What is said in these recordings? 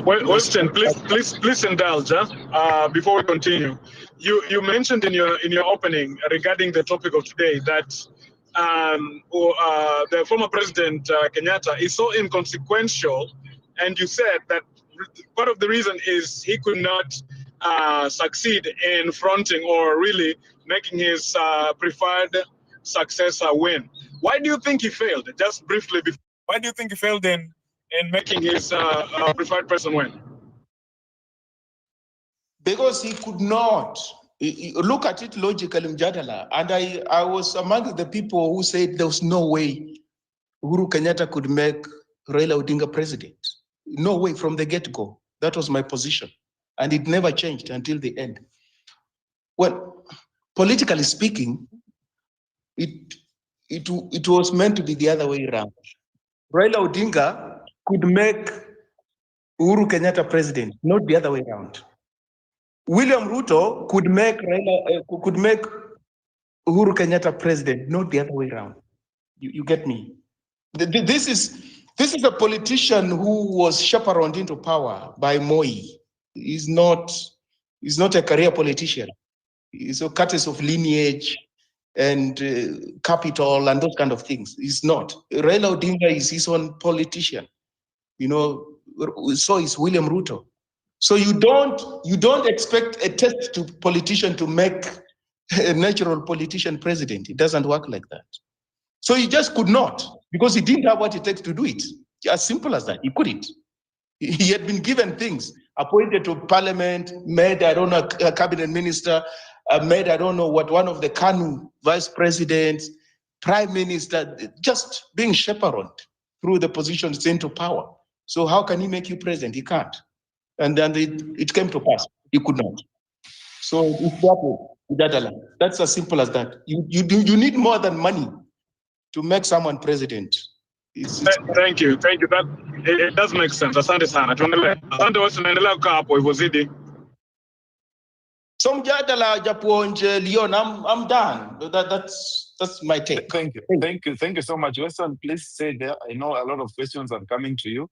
Weston, please indulge. Before we continue, you mentioned in your opening regarding the topic of today that the former president Kenyatta is so inconsequential, and you said that part of the reason is he could not succeed in fronting or really making his preferred successor win. Why do you think he failed? Just briefly, why do you think he failed in making his preferred person win? Because he could not. Look at it logically, Mjadala. And I was among the people who said there was no way Uhuru Kenyatta could make Raila Odinga president. No way from the get-go. That was my position. And it never changed until the end. Well, politically speaking, it was meant to be the other way around. Raila Odinga could make Uhuru Kenyatta president, not the other way around. William Ruto could make Uhuru Kenyatta president, not the other way around. You get me? This is a politician who was chaperoned into power by Moi. He's not a career politician. He's a case of lineage and capital and those kind of things. He's not. Raila Odinga is his own politician. So is William Ruto. So you don't expect a test to politician to make a natural politician president. It doesn't work like that. So he just could not, because he didn't have what it takes to do it. As simple as that. He couldn't. He had been given things, appointed to parliament, made, I don't know, a cabinet minister, made, I don't know what, one of the KANU vice presidents, prime minister, just being chaperoned through the positions into power. So how can he make you president? He can't. And then it came to pass. He could not. So that's as simple as that. You need more than money to make someone president. Thank you. That it does make sense. Asante sana. Asante wasi naendelea kukaa hapo hivyo zidi. So mjadala japonje Leon, I'm done. That's my take. Thank you so much. Weston, please stay there. I know a lot of questions are coming to you.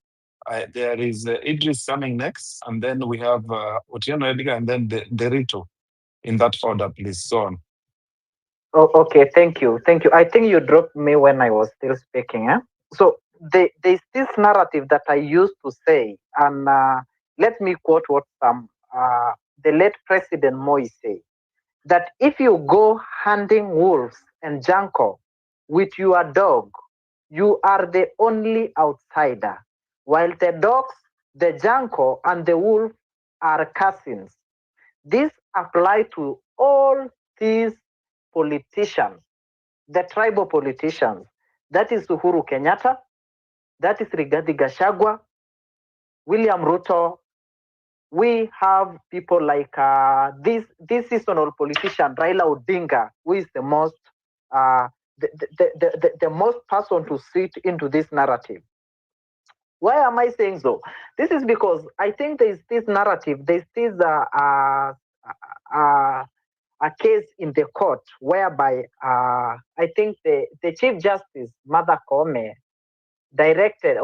There is Idris coming next, and then we have Otieno Edgar, and then Derito. In that order, please. So on. Oh, okay, thank you. I think you dropped me when I was still speaking. So there's this narrative that I used to say, and let me quote what the late President Moi said, that if you go hunting wolves and jungle with your dog, you are the only outsider, while the dogs, the jungle, and the wolf are cousins. This applies to all these politicians, the tribal politicians. That is Uhuru Kenyatta, that is Rigathi Gachagua, William Ruto. We have people like this seasonal politician, Raila Odinga, who is the most the most person to sit into this narrative. Why am I saying so? This is because I think there's this narrative, there's this a case in the court whereby I think the Chief Justice, Martha Koome, directed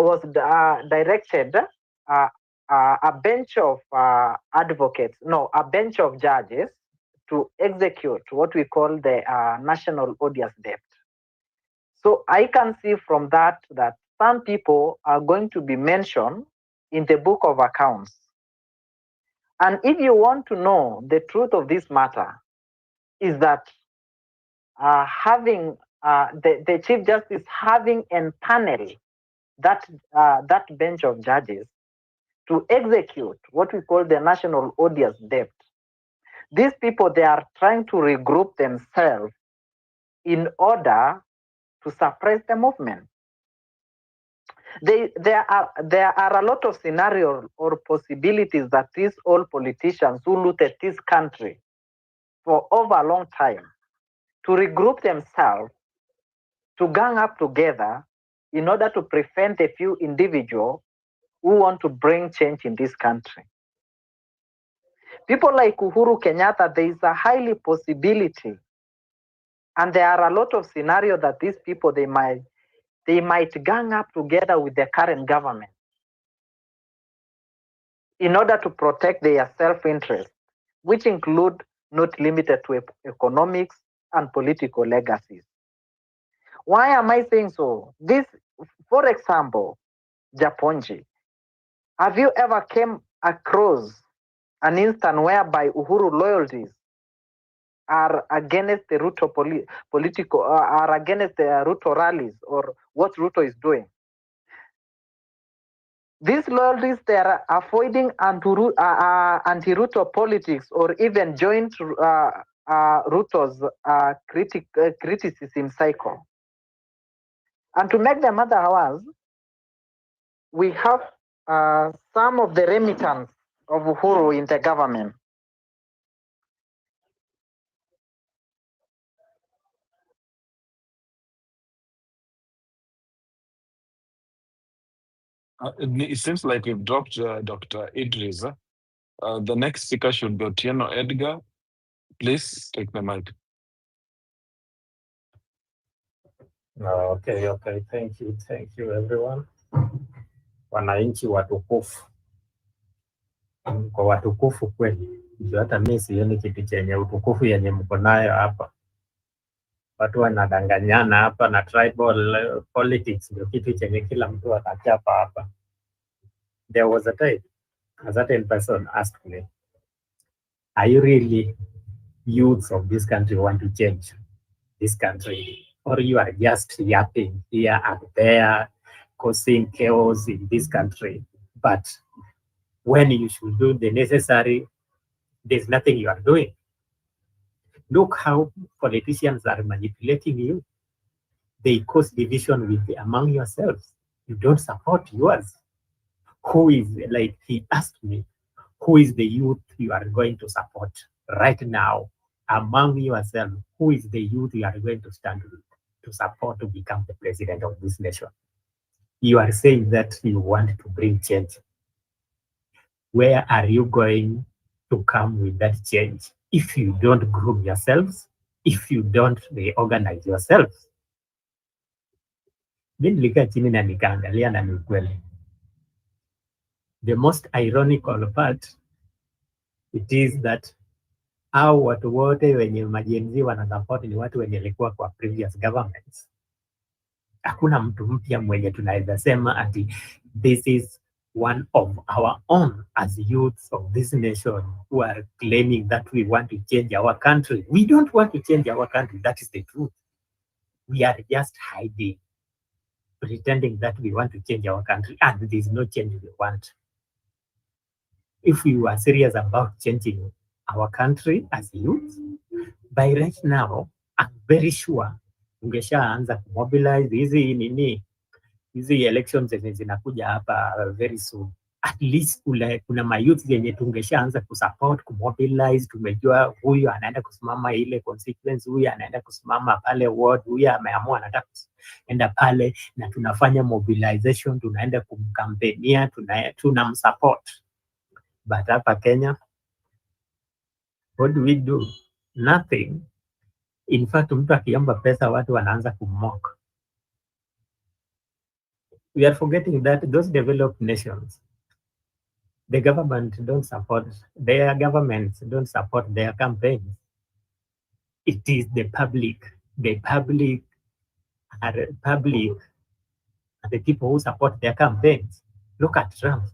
a bench of a bench of judges to execute what we call the national odious debt. So I can see from that some people are going to be mentioned in the book of accounts. And if you want to know the truth of this matter, is that having the Chief Justice having empaneled that bench of judges to execute what we call the national odious debt. These people, they are trying to regroup themselves in order to suppress the movement. There are a lot of scenarios or possibilities that these old politicians who looted this country for over a long time to regroup themselves, to gang up together in order to prevent a few individuals who want to bring change in this country. People like Uhuru Kenyatta, there is a highly possibility, and there are a lot of scenarios that these people, they might gang up together with the current government in order to protect their self-interest, which include not limited to economics and political legacies. Why am I saying so? This, for example, Japonji. Have you ever came across an instance whereby Uhuru loyalties are against the Ruto political, are against the Ruto rallies or what Ruto is doing? These loyalties, they are avoiding anti-Ruto politics or even joint Ruto's criticism cycle. And to make the matter worse, we have some of the remittance of Uhuru in the government. It seems like we've dropped Dr. Idris. The next speaker should be Otieno Edgar. Please take the mic. Okay, thank you everyone. Wananchi watukufu, kwa watukufu kweli, ndio hata mimi sioni kitu chenye utukufu yenye mko nayo hapa. Watu wanadanganyana hapa na tribal politics, ndio kitu chenye kila mtu atachapa hapa. There was a time a certain person asked me, are you really youths of this country want to change this country, or you are just yapping here and there, causing chaos in this country? But when you should do the necessary, there's nothing you are doing. Look how politicians are manipulating you. They cause division among yourselves. You don't support yours. Who is, like he asked me, who is the youth you are going to support right now among yourselves? Who is the youth you are going to stand with to support to become the president of this nation? You are saying that you want to bring change. Where are you going to come with that change if you don't group yourselves, if you don't reorganize yourselves? Mimi nilikaa chini na nikaangalia na ni kweli. The most ironical part, it is that hao watu wote wenye majenzi wanasupport ni watu wenye walikuwa kwa previous governments. Hakuna mtu mpya mwenye tunaweza sema ati this is one of our own as youths of this nation who are claiming that we want to change our country. We don't want to change our country. That is the truth. We are just hiding, pretending that we want to change our country, and there is no change we want. If we were serious about changing our country as youth, by right now, I'm very sure ungeshaanza kumobilize hizi elections zenye zinakuja hapa very soon. At least kuna mayouth zenye tungeshaanza kusupport, kumobilize. Tumejua huyu anaenda kusimama ile constituency, huyu anaenda kusimama pale ward, huyu ameamua anataka kuenda pale, na tunafanya mobilization, tunaenda kumkampenia, tunamsupport. But hapa Kenya, what do we do? Nothing. In fact, mtu akiomba pesa watu wanaanza kumock. We are forgetting that those developed nations, the government don't support, their governments don't support their campaigns. It is the public are the people who support their campaigns. Look at Trump.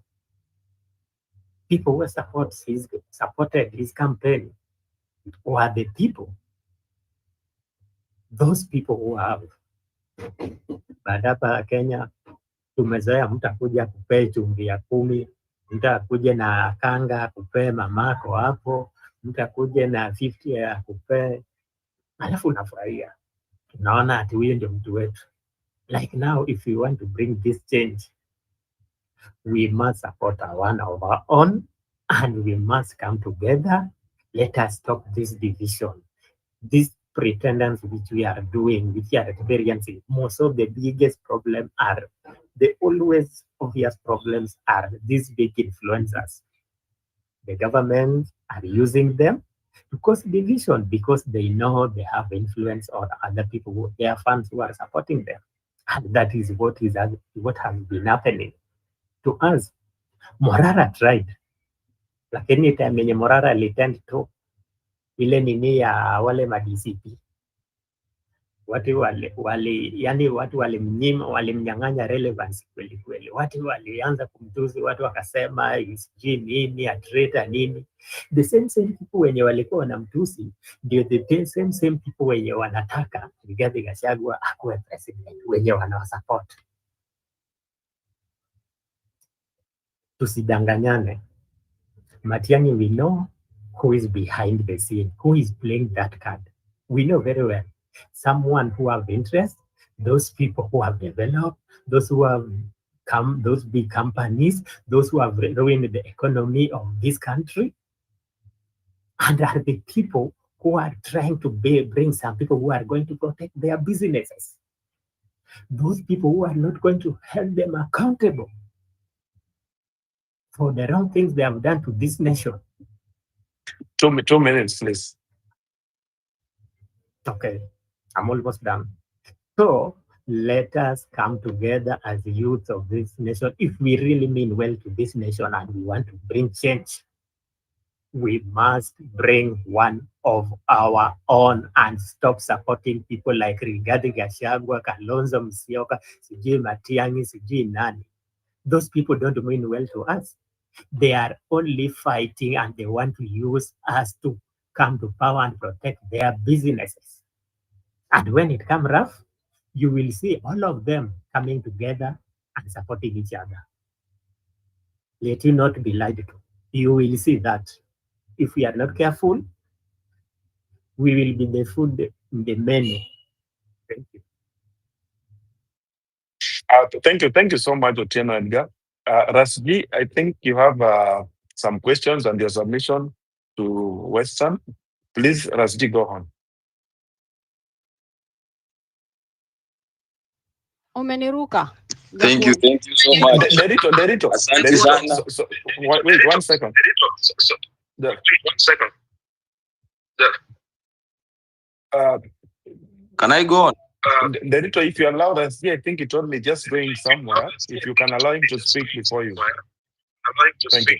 People who supported his campaign were the people. Those people who have. But hapa Kenya, tumezoea mtu akuja kupee chumvi ya 10, mtu akuje na kanga kupee mamako hapo, mtu akuje na 50 ya kupee, alafu unafurahia. Tunaona ati huyo ndio mtu wetu. Like now, if we want to bring this change, we must support one of our own, and we must come together. Let us stop this division, this pretenders which we are doing, which are experiencing. Most of the biggest problems are, the always obvious problems are these big influencers. The governments are using them to cause division because they know they have influence on other people, their fans who are supporting them. And that is what has been happening to us. Morara tried. lakini time yenye Morara alitend to ile nini ya wale ma DCP, watu walimnyang'anya relevance kweli kweli. Watu walianza kumtuzi, watu wakasema sijui nini, a traitor nini. The same people wenye walikuwa wanamtusi ndio the same people wenye wanataka Rigathi Gachagua akuwe president, wenye wanawasupport. Tusidanganyane. Matiang'i, we know who is behind the scene, who is playing that card. We know very well. Someone who have interest, those people who have developed, those who have come, those big companies, those who have ruined the economy of this country, and are the people who are trying to bring some people who are going to protect their businesses. Those people who are not going to hold them accountable for the wrong things they have done to this nation. 2 minutes, please. Okay, I'm almost done. So let us come together as the youth of this nation. If we really mean well to this nation and we want to bring change, we must bring one of our own and stop supporting people like Rigathi Gachagua, Kalonzo Musyoka, sijui Matiang'i, sijui nani. Those people don't mean well to us. They are only fighting and they want to use us to come to power and protect their businesses. And when it comes rough, you will see all of them coming together and supporting each other. Let you not be lied to. You will see that if we are not careful, we will be the food in the menu. Thank you. Thank you so much, Otieno Edgar. Rasji, I think you have some questions on your submission to Western. Please, Rasji, go on. Umeniruka. Thank you so much. Derito. Asante sana. Wait 1 second. Wait 1 second. Can I go on? Derito, if you allow us, I think it's only just going somewhere. If you can allow him to speak before you. Thank you.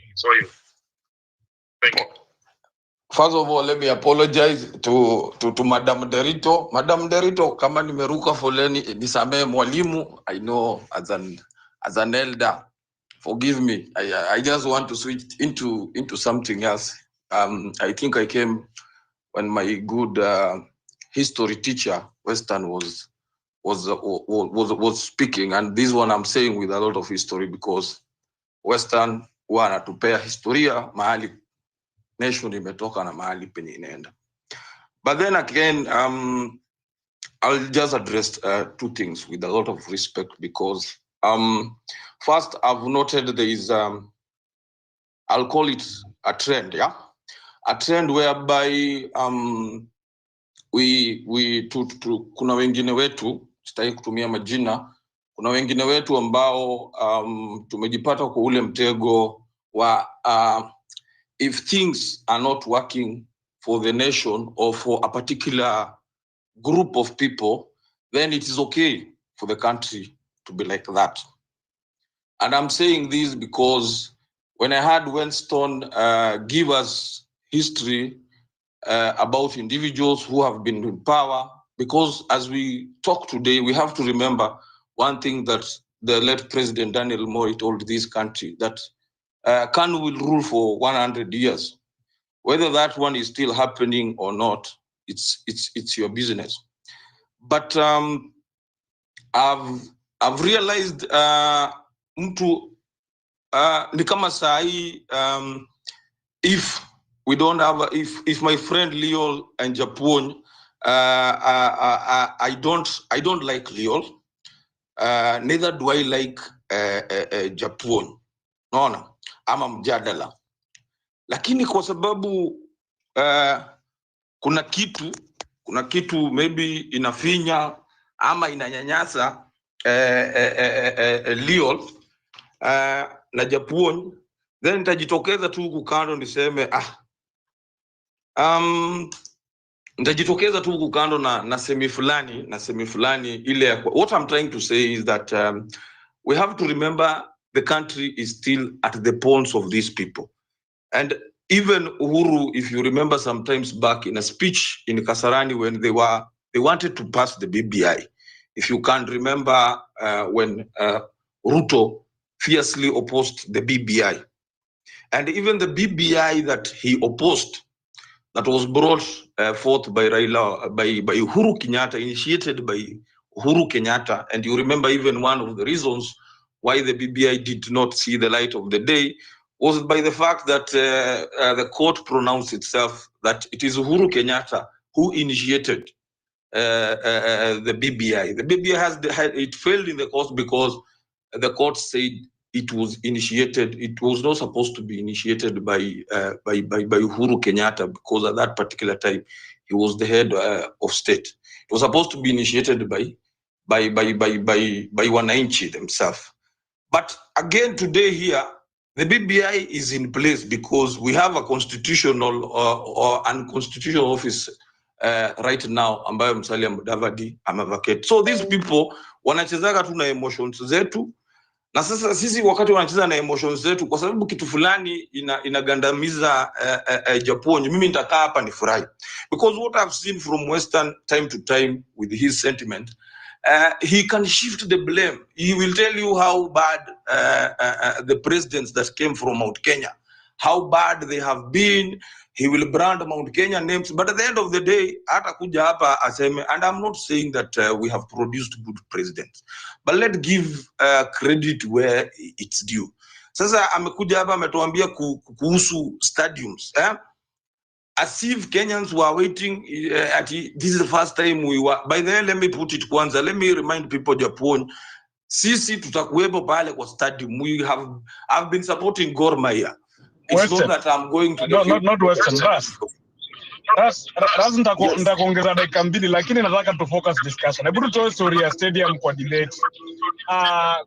First of all, let me apologize to Madam Derito. Madam Derito, kama nimeruka foleni, nisamee mwalimu. I know as an elder, forgive me. I just want to switch into something else. I think I came when my good history teacher Western was speaking, and this one I'm saying with a lot of history because Western wanatupea historia mahali nation imetoka na mahali penye inaenda. But then again, I'll just address 2 things with a lot of respect because first I've noted there is I'll call it a trend, a trend whereby kuna wengine wetu, sitaki kutumia majina, kuna wengine wetu ambao tumejipata kwa ule mtego wa if things are not working for the nation or for a particular group of people, then it is okay for the country to be like that. And I'm saying this because when I heard Winston give us history about individuals who have been in power, because as we talk today, we have to remember one thing that the late President Daniel Moi told this country, that Kanu will rule for 100 years. Whether that one is still happening or not, it's your business. But I've realized mtu ni kama sahi if we don't have if my friend Leo and Japuon I don't like Leo, neither do I like Japuon. Naona ama mjadala, lakini kwa sababu kuna kitu maybe inafinya ama inanyanyasa Leo na Japuon, then nitajitokeza tu huku kando niseme nitajitokeza tu huku kando na semi fulani ile. What I'm trying to say is that we have to remember the country is still at the pawns of these people. And even Uhuru, if you remember sometimes back in a speech in Kasarani when they wanted to pass the BBI. If you can remember when Ruto fiercely opposed the BBI. And even the BBI that he opposed, that was brought forth by Raila, by Uhuru Kenyatta, initiated by Uhuru Kenyatta. And you remember even one of the reasons why the BBI did not see the light of the day was by the fact that the court pronounced itself that it is Uhuru Kenyatta who initiated the BBI. The BBI it failed in the court because the court said it was initiated. It was not supposed to be initiated by Uhuru Kenyatta because at that particular time he was the head of state. It was supposed to be initiated by Wananchi themselves. But again today here, the BBI is in place because we have a constitutional or unconstitutional office right now ambayo Musalia Mudavadi amevacate. So these people wanachezaga tu na emotions zetu, na sasa sisi wakati wanacheza na emotions zetu kwa sababu kitu fulani inagandamiza Japonyo, mimi nitakaa hapa nifurahi. Because what I've seen from Western time to time with his sentiment, he can shift the blame. He will tell you how bad the presidents that came from Mount Kenya, how bad they have been. He will brand Mount Kenya names, but at the end of the day, atakuja hapa aseme, and I'm not saying that we have produced good presidents, but let's give credit where it's due. Sasa amekuja hapa ametuambia kuhusu stadiums, as if Kenyans were waiting. This is the first time we were. By the way, let me put it kwanza. Let me remind people, Japan, sisi tutakuwepo pale kwa stadium. I've been supporting Gor Mahia. It's Western. not that I'm going to not Western. Nitakuongeza dakika mbili, lakini nataka to focus discussion. Hebu tutoe story ya stadium kwa debate.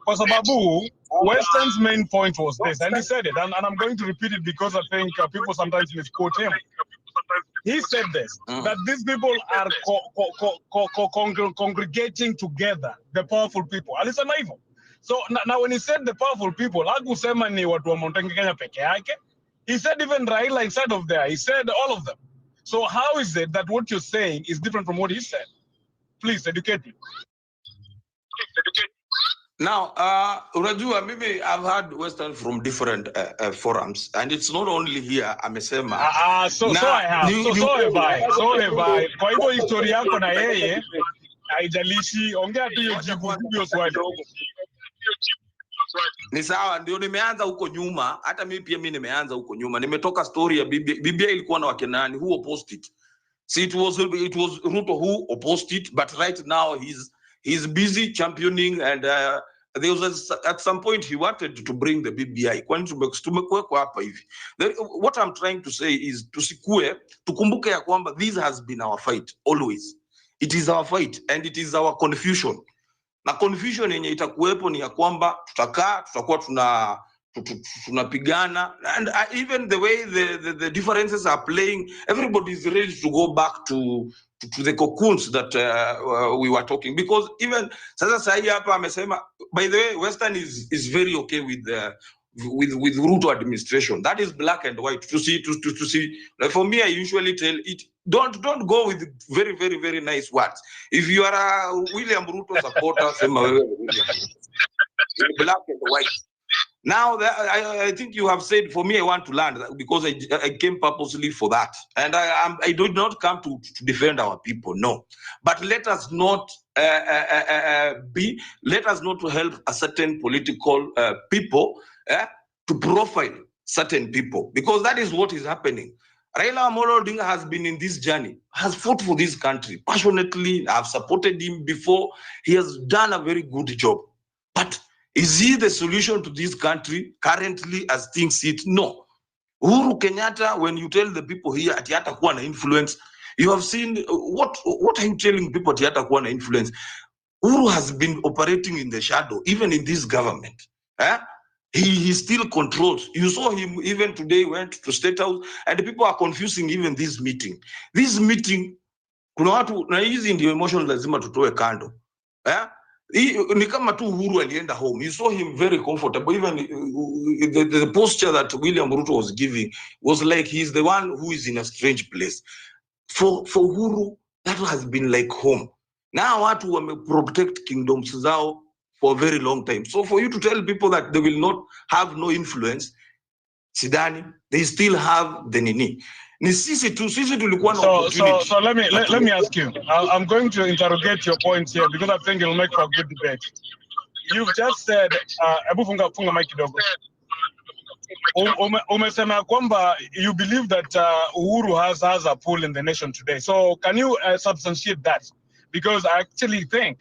Kwa sababu Western's main point was this, and he said it, and I'm going to repeat it because I think people sometimes misquote him. He said this, that these people are congregating together, the powerful people. Alisema hivyo. So now when he said the powerful people, hakusema ni watu wa Mount Kenya peke yake. He said even Raila inside of there. He said all of them. So how is it that what you're saying is different from what he said? Please educate me. Now, unajua mimi I've had Western from different forums, and it's not only here. Amesema. So I have. So have I. Kwa hivyo historia yako na yeye haijalishi, ongea tu hiyo jibu swali. Ni sawa, ndio nimeanza huko nyuma. Hata mimi nimeanza huko nyuma. Nimetoka story ya BBI ilikuwa na wakenani who opposed it. See, it was Ruto who opposed it, but right now he's busy championing, and there was at some point he wanted to bring the BBI. Tumekuwa hapa hivi. What I'm trying to say is tukumbuke ya kwamba this has been our fight always. It is our fight and it is our confusion. Na confusion yenye itakuwepo ni ya kwamba tutakuwa tunapigana, and even the way the differences are playing, everybody is ready to go back to the cocoons that we were talking, because even sasa sahi hapa amesema, by the way, Western is very okay with Ruto administration. That is black and white to see. Like for me, I usually tell it, don't go with very, very, very nice words. If you are a William Ruto supporter, black and white. Now, I think you have said, for me, I want to learn, because I came purposely for that. And I did not come to defend our people, no. But let us not help a certain political people to profile certain people, because that is what is happening. Raila Amolo Odinga has been in this journey, has fought for this country passionately. I've supported him before. He has done a very good job. But is he the solution to this country currently as things sit? No. Uhuru Kenyatta, when you tell the people here at hatakuwa na influence, you have seen what are you telling people at hatakuwa na influence? Uhuru has been operating in the shadow, even in this government. He still controls. You saw him even today went to State House, and the people are confusing even this meeting. This meeting, kuna watu na hizi ndio emotions lazima tutoe kando. Ni kama tu Uhuru alienda home. You saw him very comfortable. Even the posture that William Ruto was giving was like he's the one who is in a strange place. For Uhuru, that has been like home. Now watu wame protect kingdoms zao for a very long time. So for you to tell people that they will not have no influence, sidani, they still have the nini. So let me ask you. I'm going to interrogate your points here because I think it'll make for a good debate. You've just said, funga mic kidogo. Umesema kwamba you believe that Uhuru has a pull in the nation today. So can you substantiate that? Because I actually think,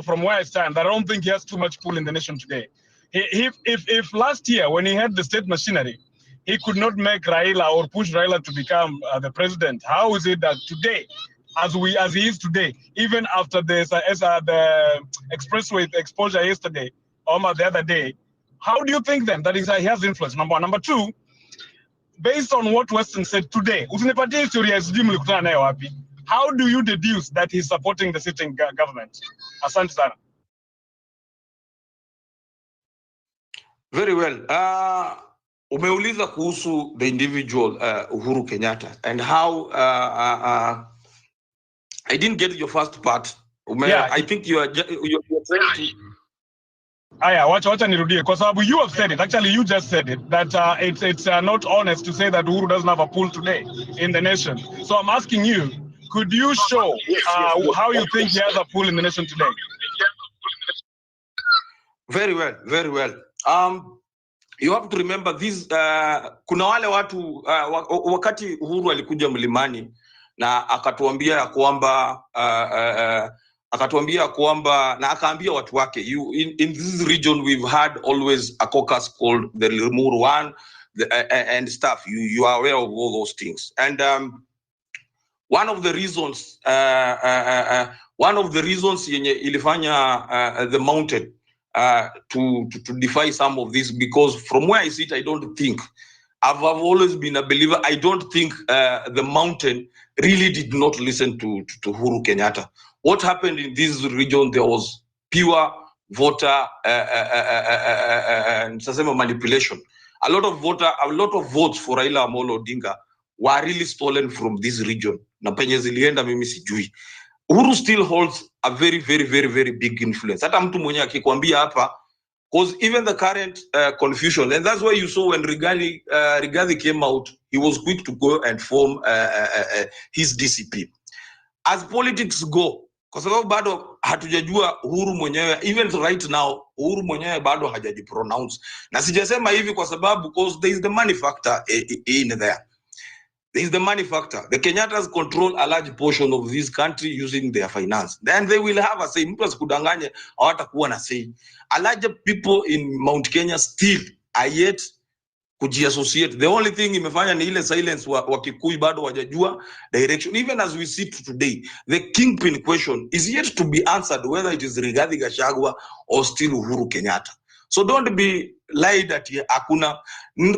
from where I stand, that I don't think he has too much pull in the nation today. If last year when he had the state machinery, he could not make Raila or push Raila to become the president, how is it that today, as he is today, even after the expressway exposure yesterday, or the other day, how do you think then that he has influence? Number one. Number two, based on what Western said today, how do you deduce that he's supporting the sitting government? Asante sana. Very well. Umeuliza kuhusu the individual Uhuru Kenyatta and how I didn't get your first part. I think you're trying to. Wacha nirudie kwa sababu you have said it. Actually, you just said it that it's not honest to say that Uhuru doesn't have a pull today in the nation. So I'm asking you, could you show how you think he has a pull in the nation today? Very well, very well. You have to remember this. Kuna wale watu wakati Uhuru alikuja mlimani na akatuambia ya kwamba na akaambia watu wake, in this region we've had always a caucus called the Limuru One and stuff. You are aware of all those things. And one of the reasons yenye ilifanya the mountain to defy some of this, because from where I sit, I don't think, I've always been a believer, I don't think the mountain really did not listen to Uhuru Kenyatta. What happened in this region, there was pure voter manipulation. A lot of votes for Raila Amolo Odinga were really stolen from this region. Na penye zilienda mimi sijui. Uhuru still holds a very, very, very, very big influence. Hata mtu mwenye akikwambia hapa, because even the current confusion, and that's why you saw when Rigathi came out, he was quick to go and form his DCP. As politics go, kwa sababu bado hatujajua Uhuru mwenyewe, even right now, Uhuru mwenyewe bado hajajipronounce. Na sijasema hivi kwa sababu, because there is the money factor in there. There is the money factor. The Kenyatas control a large portion of this country using their finance. Then they will have a say. Mtu asikudanganye hawatakuwa na say. A large people in Mount Kenya still are yet kujiassociate. The only thing imefanya ni ile silence wa Kikuyu bado wajajua direction. Even as we sit today, the kingpin question is yet to be answered, whether it is Rigathi Gachagua or still Uhuru Kenyatta. So don't be lied at hakuna.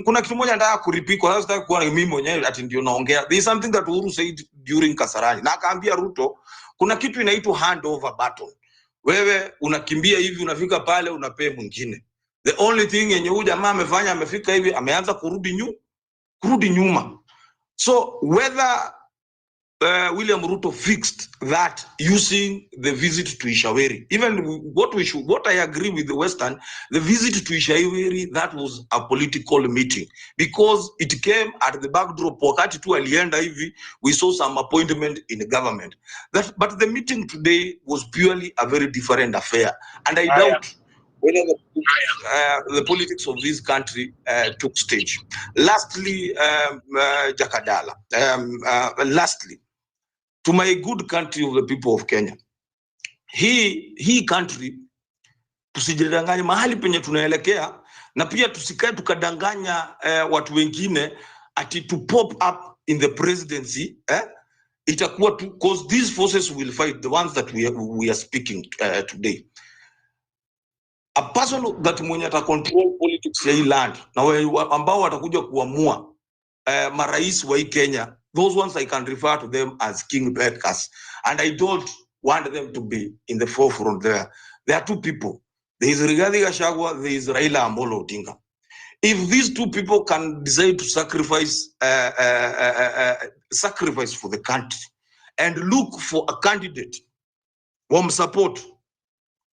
Kuna kitu moja nataka kurepeat kwa sababu sitaki kuwa mimi mwenyewe ati ndio naongea. There is something that Uhuru said during Kasarani. Na akaambia Ruto, kuna kitu inaitwa handover baton. Wewe unakimbia hivi, unafika pale unapea mwingine. The only thing yenye huyu jamaa amefanya, amefika hivi, ameanza kurudi nyuma. So whether William Ruto fixed that using the visit to Ishaweri, even what I agree with the Western, the visit to Ishaweri, that was a political meeting because it came at the backdrop. Wakati tu alienda hivi, we saw some appointment in the government. But the meeting today was purely a very different affair, and I doubt whether the politics of this country took stage. Lastly, Jakadala. Lastly, to my good country of the people of Kenya, hii country tusijidanganye mahali penye tunaelekea, na pia tusikae tukadanganya watu wengine ati to pop up in the presidency, itakuwa tu, because these forces will fight, the ones that we are speaking today. A person that mwenye ata control politics ya hii land na ambao watakuja kuamua marais wa hii Kenya, those ones I can refer to them as kingmakers, and I don't want them to be in the forefront there. There are two people. There is Rigathi Gachagua, there is Raila Amolo Odinga. If these two people can decide to sacrifice for the country and look for a candidate whom support,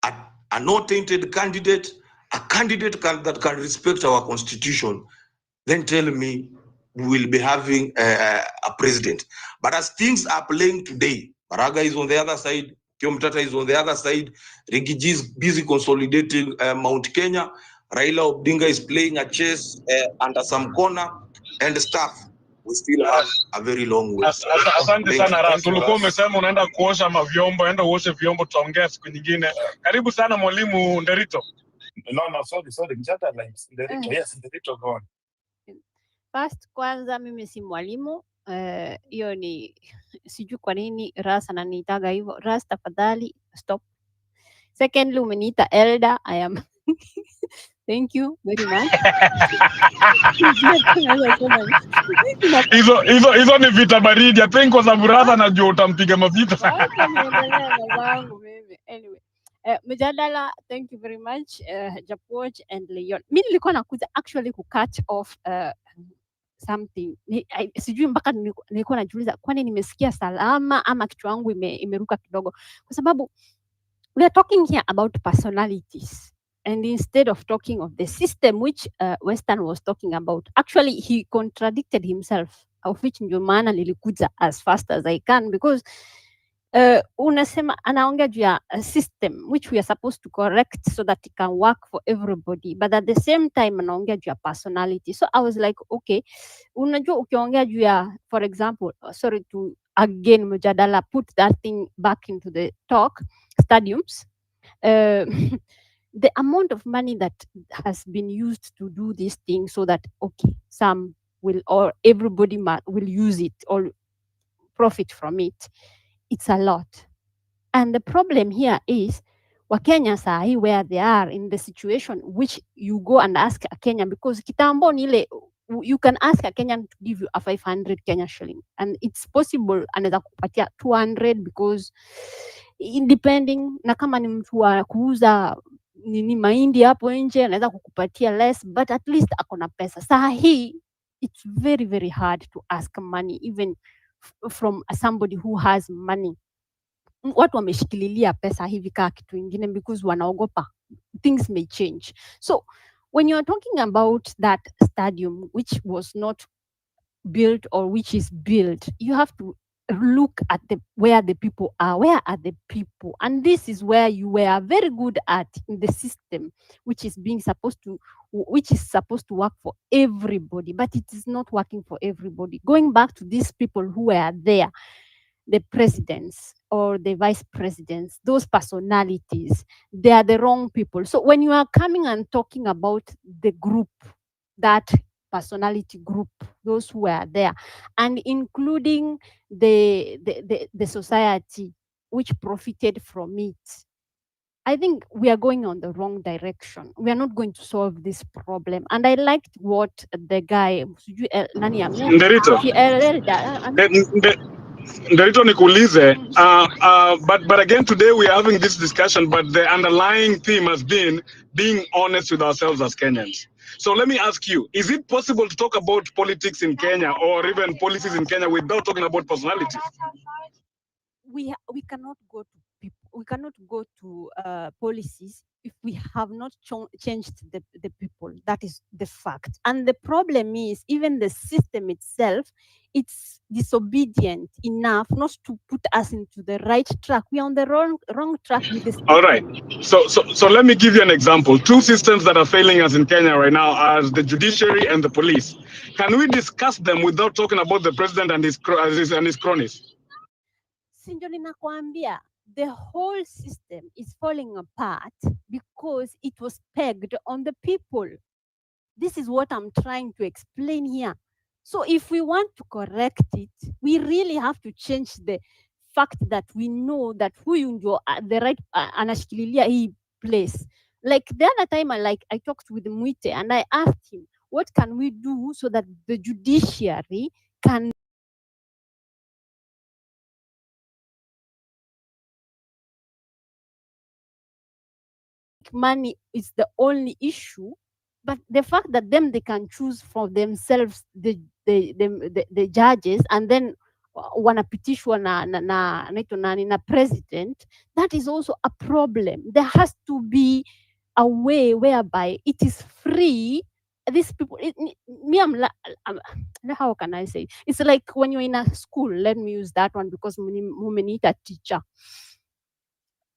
a not-tainted candidate, a candidate that can respect our constitution, then tell me we will be having a president. But as things are playing today, Baraga is on the other side, Kiomtata is on the other side, Rigiji is busy consolidating Mount Kenya, Raila Odinga is playing a chess under some corner and stuff. We still have a very long way. Asante sana Ras, Thank you, ulikuwa Ras. umesema unaenda kuosha mavyombo, enda uoshe vyombo, tutaongea siku nyingine. Karibu sana mwalimu Nderito. No, sorry. Mjadala, Nderito. Yes, Nderito, go on. First, kwanza mimi si mwalimu. Hiyo ni sijui kwa nini Ras ananiitaga hivyo. Ras, tafadhali stop. Secondly, umeniita elder. I am thank you very much. Hizo ni vita baridi. I think kwa sababu Ras anajua utampiga mavita. Wacha niendelee na zangu mimi. Anyway, mjadala, thank you very much, Japoch and Leon. Mimi nilikuwa nakuja actually ku catch off something. Sijui mpaka nilikuwa najiuliza kwani nimesikia salama ama kichwa yangu imeruka kidogo, kwa sababu we are talking here about personalities, and instead of talking of the system which Western was talking about, actually he contradicted himself, of which ndio maana nilikuja as fast as I can, because unasema anaongea juu ya system which we are supposed to correct so that it can work for everybody, but at the same time anaongea juu ya personality. So I was like, okay, unajua ukiongea juu ya, for example, sorry to again mjadala put that thing back into the talk, stadiums, the amount of money that has been used to do this thing so that, okay, some will or everybody will use it or profit from it, it's a lot. And the problem here is Wakenya sahi where they are in the situation which you go and ask a Kenyan, because kitambo nile you can ask a Kenyan to give you a 500 Kenya shilling, and it's possible anaweza kupatia 200, because depending na kama ni mtu wa kuuza nini mahindi hapo nje anaweza kukupatia less, but at least akona pesa. Sahi it's very very hard to ask money even from somebody who has money. Watu wameshikililia pesa hivi kaa kitu ingine because wanaogopa things may change. So when you are talking about that stadium which was not built or which is built, you have to look at where the people are. Where are the people? And this is where you were very good at in the system, which is supposed to work for everybody, but it is not working for everybody. Going back to these people who were there, the presidents or the vice presidents, those personalities, they are the wrong people. So when you are coming and talking about the group, that personality group, those who are there, and including the society which profited from it, I think we are going on the wrong direction. We are not going to solve this problem. And I liked what the guy, Nderito. Nderito nikuulize, but again today we are having this discussion, but the underlying theme has been being honest with ourselves as Kenyans. So let me ask you, is it possible to talk about politics in Kenya or even policies in Kenya without talking about personalities? We cannot go to people. We cannot go to policies if we have not changed the people. That is the fact. And the problem is even the system itself, it's disobedient enough not to put us into the right track. We are on the wrong track with this. All right. So let me give you an example. Two systems that are failing us in Kenya right now are the judiciary and the police. Can we discuss them without talking about the president and his cronies? Sinjo ninakwambia, the whole system is falling apart because it was pegged on the people. This is what I'm trying to explain here. So if we want to correct it, we really have to change the fact that we know that huyu ndio the right anashikililia hii place. Like the other time I talked with Mwite and I asked him, what can we do so that the judiciary can money is the only issue, but the fact that they can choose for themselves the judges, and then wanapitishwa na president, that is also a problem. There has to be a way whereby it is free. These people, how can I say? It's like when you're in a school. Let me use that one because we need a teacher.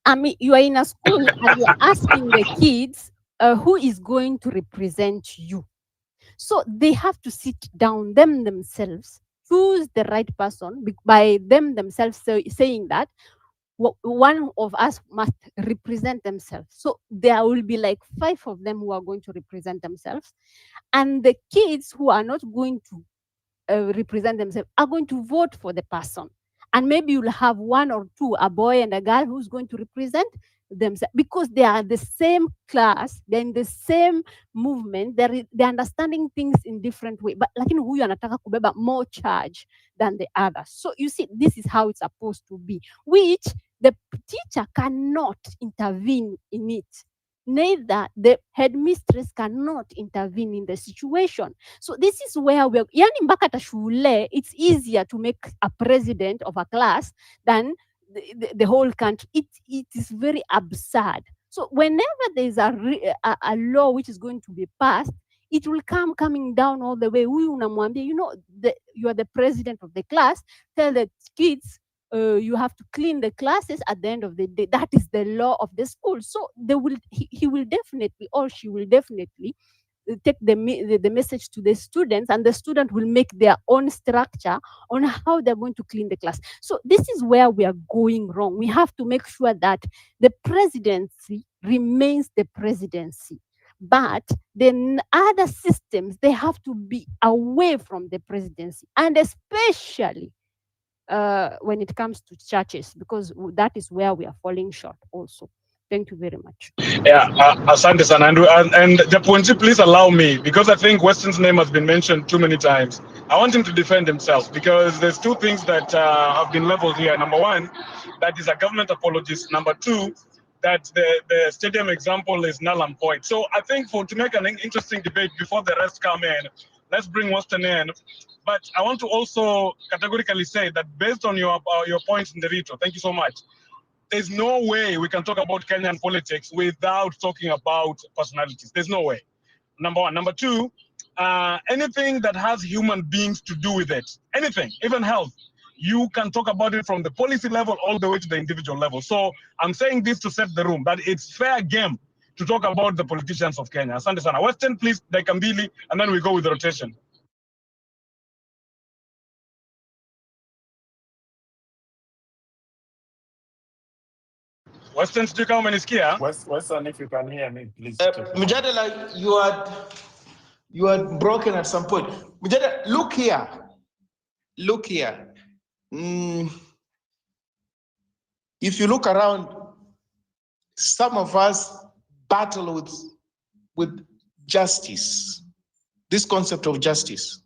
I mean, you are in a school and you're asking the kids who is going to represent you. So they have to sit down themselves, choose the right person by themselves saying that one of us must represent themselves. So there will be like 5 of them who are going to represent themselves, and the kids who are not going to represent themselves are going to vote for the person. And maybe you'll have 1 or 2, a boy and a girl, who's going to represent themselves because they are the same class, they're in the same movement, they're understanding things in different way. But lakini huyu anataka kubeba more charge than the other. So you see, this is how it's supposed to be, which the teacher cannot intervene in it. Neither the headmistress cannot intervene in the situation. So this is where we're, yani mpaka hata shule, it's easier to make a president of a class than the whole country. It is very absurd. So whenever there's a law which is going to be passed, it will coming down all the way. Huyu unamwambia, you are the president of the class, tell the kids, you have to clean the classes at the end of the day. That is the law of the school. So he will definitely, or she will definitely take the message to the students, and the student will make their own structure on how they're going to clean the class. So this is where we are going wrong. We have to make sure that the presidency remains the presidency, but the other systems, they have to be away from the presidency, and especially when it comes to churches, because that is where we are falling short also. Thank you very much. Yeah, asante sana. And Japunji, please allow me, because I think Weston's name has been mentioned too many times. I want him to defend himself, because there's 2 things that have been leveled here. Number 1, that is a government apologist. Number 2, that the stadium example is null and void. So I think to make an interesting debate before the rest come in, let's bring Weston in. But I want to also categorically say that based on your points in the Ruto, thank you so much. There's no way we can talk about Kenyan politics without talking about personalities. There's no way. Number 1. Number 2, anything that has human beings to do with it, anything, even health, you can talk about it from the policy level all the way to the individual level. So I'm saying this to set the room, that it's fair game to talk about the politicians of Kenya. Asante sana. Weston, please, Daikambili, and then we go with the rotation. Weston, sijui kama umenisikia? Weston, if you can hear me, please. Mjadala, you had broken at some point. Mjadala, look here. If you look around, some of us battle with justice, this concept of justice.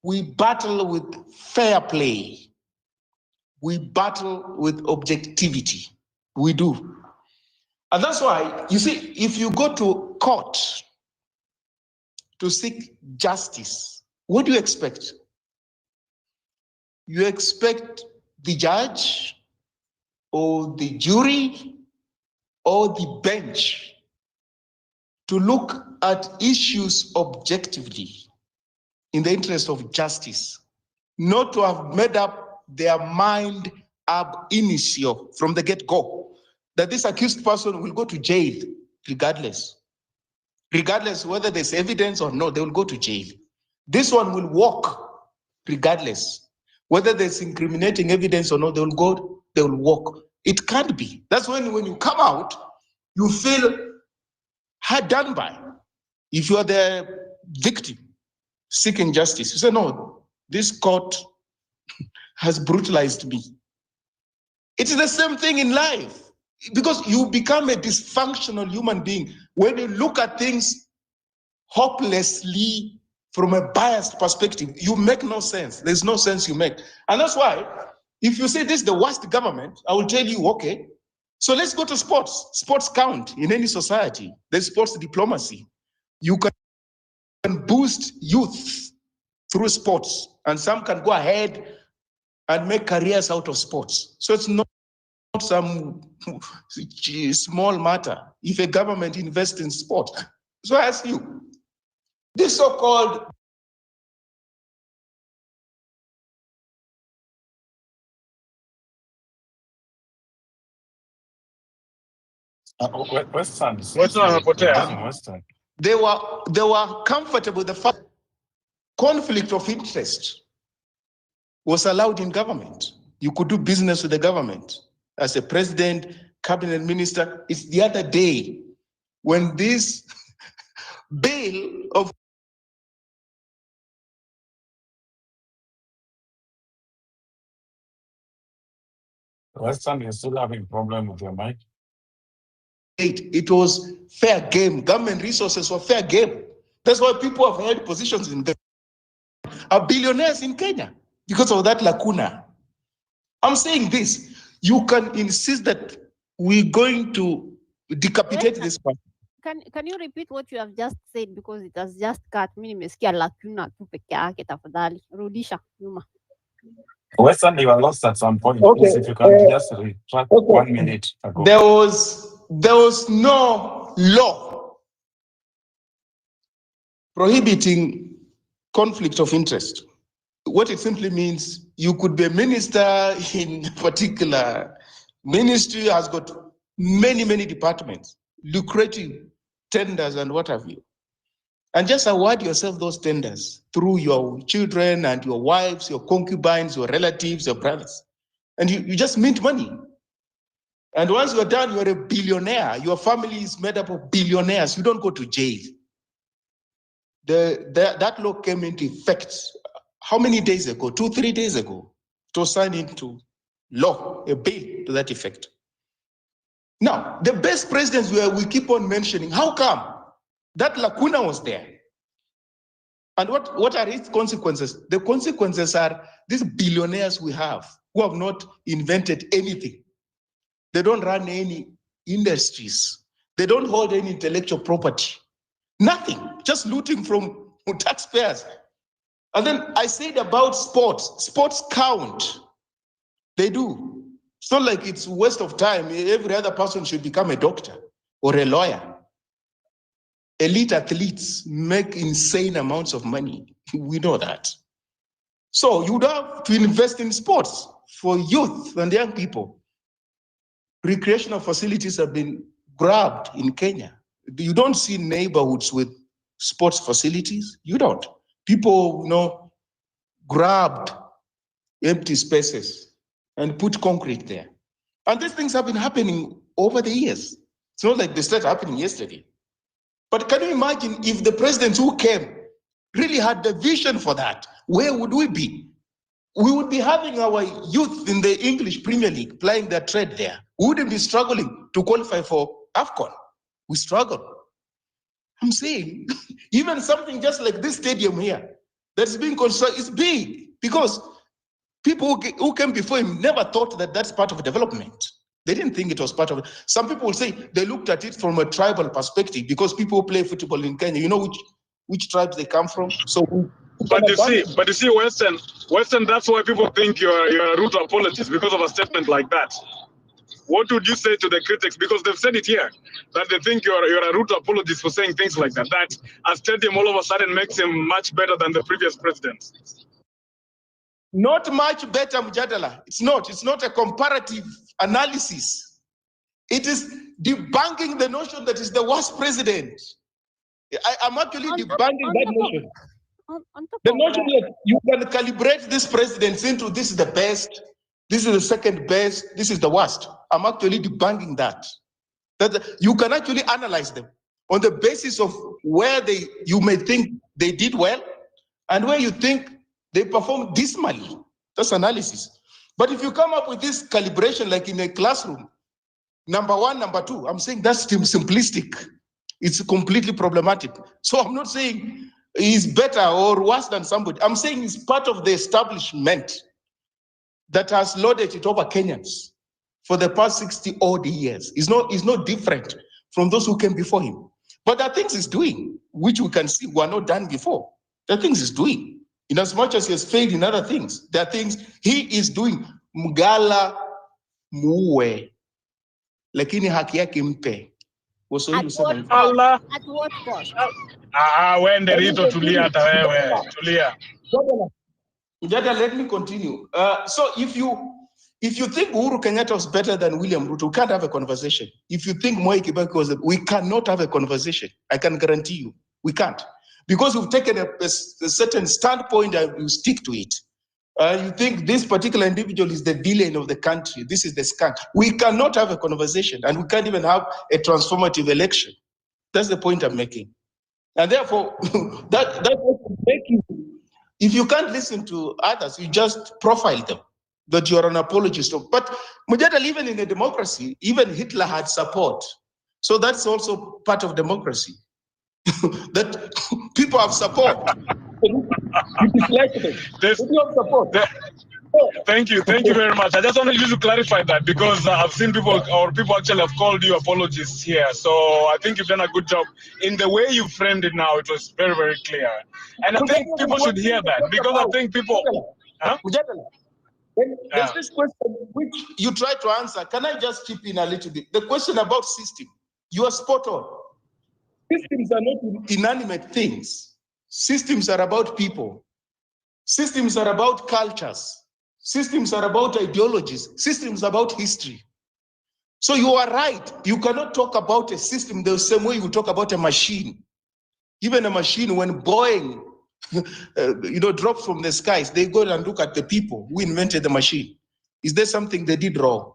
We battle with fair play. We battle with objectivity. We do. And that's why, you see, if you go to court to seek justice, what do you expect? You expect the judge or the jury or the bench to look at issues objectively in the interest of justice, not to have made up their mind ab initio from the get-go, that this accused person will go to jail regardless whether there's evidence or not. They will go to jail. This one will walk regardless whether there's incriminating evidence or not. They will walk. It can't be. That's when you come out, you feel hard done by. If you are the victim seeking justice, you say, no, this court has brutalized me. It's the same thing in life, because you become a dysfunctional human being when you look at things hopelessly from a biased perspective. You make no sense. There's no sense you make. And that's why, if you say this is the worst government, I will tell you, okay, So let's go to sports. Sports count in any society. There's sports diplomacy. You can boost youth through sports, and some can go ahead and make careers out of sports. So it's not some small matter if a government invests in sport. So I ask you, this so-called Western. Western amepotea. Western. they were comfortable with the fact conflict of interest was allowed in government. You could do business with the government as a president, cabinet minister. It's the other day when this bill of Western, you're still having problem with your mic. it was fair game. Government resources were fair game. That's why people have held positions in government are billionaires in Kenya because of that lacuna. I'm saying this, you can insist that we're going to decapitate this person. Can you repeat what you have just said, because it has just cut. Mimi nimesikia lacuna tu peke yake, tafadhali rudisha nyuma. Western, you are lost at some point. Okay, Please, if you can just retract 1 minute ago. There was no law prohibiting conflict of interest. What it simply means, you could be a minister in a particular ministry, has got many, many departments, lucrative tenders and what have you. And just award yourself those tenders through your children and your wives, your concubines, your relatives, your brothers. And you just mint money. And once you're done, you're a billionaire. Your family is made up of billionaires. You don't go to jail. That law came into effect how many days ago? 2-3 days ago. It was signed into law, a bill to that effect. Now, the best presidents we keep on mentioning, how come that lacuna was there? And what are its consequences? The consequences are these billionaires we have who have not invented anything. They don't run any industries. They don't hold any intellectual property. Nothing, just looting from taxpayers. And then I said about sports. Sports count. They do. It's not like it's a waste of time. Every other person should become a doctor or a lawyer. Elite athletes make insane amounts of money. We know that. So you would have to invest in sports for youth and young people. Recreational facilities have been grabbed in Kenya. You don't see neighborhoods with sports facilities. You don't. People, grabbed empty spaces and put concrete there. And these things have been happening over the years. It's not like they started happening yesterday. But can you imagine if the presidents who came really had the vision for that? Where would we be? We would be having our youth in the English Premier League playing their trade there. We wouldn't be struggling to qualify for AFCON. We struggle. I'm saying, even something just like this stadium here that's being constructed is big because people who came before him never thought that that's part of development. They didn't think it was part of it. Some people will say they looked at it from a tribal perspective because people who play football in Kenya, you know which tribes they come from. So, but you see, Western. That's why people think you're a Ruto apologist because of a statement like that. What would you say to the critics? Because they've said it here that they think you're a Ruto apologist for saying things like that. That a stadium all of a sudden makes him much better than the previous president. Not much better, Mjadala. It's not a comparative analysis. It is debunking the notion that is the worst president. I'm actually debunking that notion. The notion that you can calibrate this president into this is the best, this is the second best, this is the worst. I'm actually debunking that. That you can actually analyze them on the basis of where you may think they did well and where you think they performed dismally. That's analysis. But if you come up with this calibration like in a classroom, number one, number two, I'm saying that's simplistic. It's completely problematic. So I'm not saying he's better or worse than somebody. I'm saying he's part of the establishment that has loaded it over Kenyans for the past 60 odd years. It's not different from those who came before him. But there are things he's doing, which we can see were not done before. There are things he's doing. In as much as he has failed in other things, there are things he is doing. Mgala muwe, lakini haki yake mpe. Waswahili husema hivyo. Allah. At what cost? Wende Rito, tulia hata wewe. Tulia. Mjada, let me continue. So if you think Uhuru Kenyatta was better than William Ruto, we can't have a conversation. If you think Moi Kibaki was, we cannot have a conversation. I can guarantee you, we can't. Because we've taken a certain standpoint and we stick to it. You think this particular individual is the villain of the country. This is the scam. We cannot have a conversation, and we can't even have a transformative election. That's the point I'm making. And therefore, that will make you, if you can't listen to others, you just profile them, that you're an apologist of. But Mujadala, even in a democracy, even Hitler had support. So that's also part of democracy, that people have support. You dislike them. People have support. Thank you very much. I just wanted you to clarify that, because I've seen people actually have called you apologists here. So I think you've done a good job in the way you framed it. Now it was very, very clear, and I think people should hear that, because I think people. Huh? There's this question which you try to answer. Can I just chip in a little bit? The question about system. You are spot on. Systems are not inanimate things. Systems are about people. Systems are about cultures. Systems are about ideologies. Systems are about history. So you are right. You cannot talk about a system the same way you talk about a machine. Even a machine, when Boeing drops from the skies, they go and look at the people who invented the machine. Is there something they did wrong?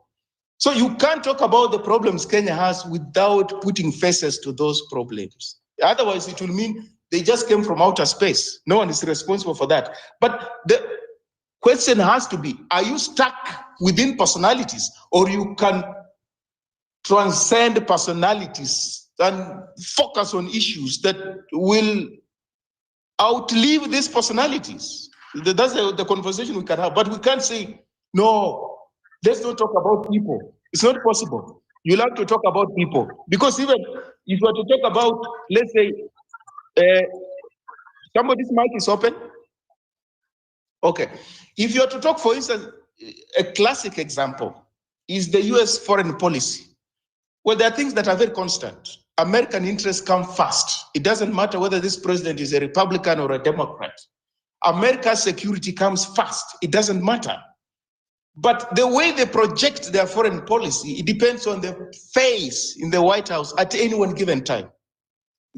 So you can't talk about the problems Kenya has without putting faces to those problems. Otherwise, it will mean they just came from outer space. No one is responsible for that. But the question has to be, are you stuck within personalities, or you can transcend personalities and focus on issues that will outlive these personalities? That's the conversation we can have. But we can't say, no, let's not talk about people. It's not possible. You'll have to talk about people. Because even if you were to talk about, let's say, somebody's mic is open. Okay. If you are to talk, for instance, a classic example is the US foreign policy. Well, there are things that are very constant. American interests come first. It doesn't matter whether this president is a Republican or a Democrat. America's security comes first. It doesn't matter. But the way they project their foreign policy, it depends on the face in the White House at any one given time.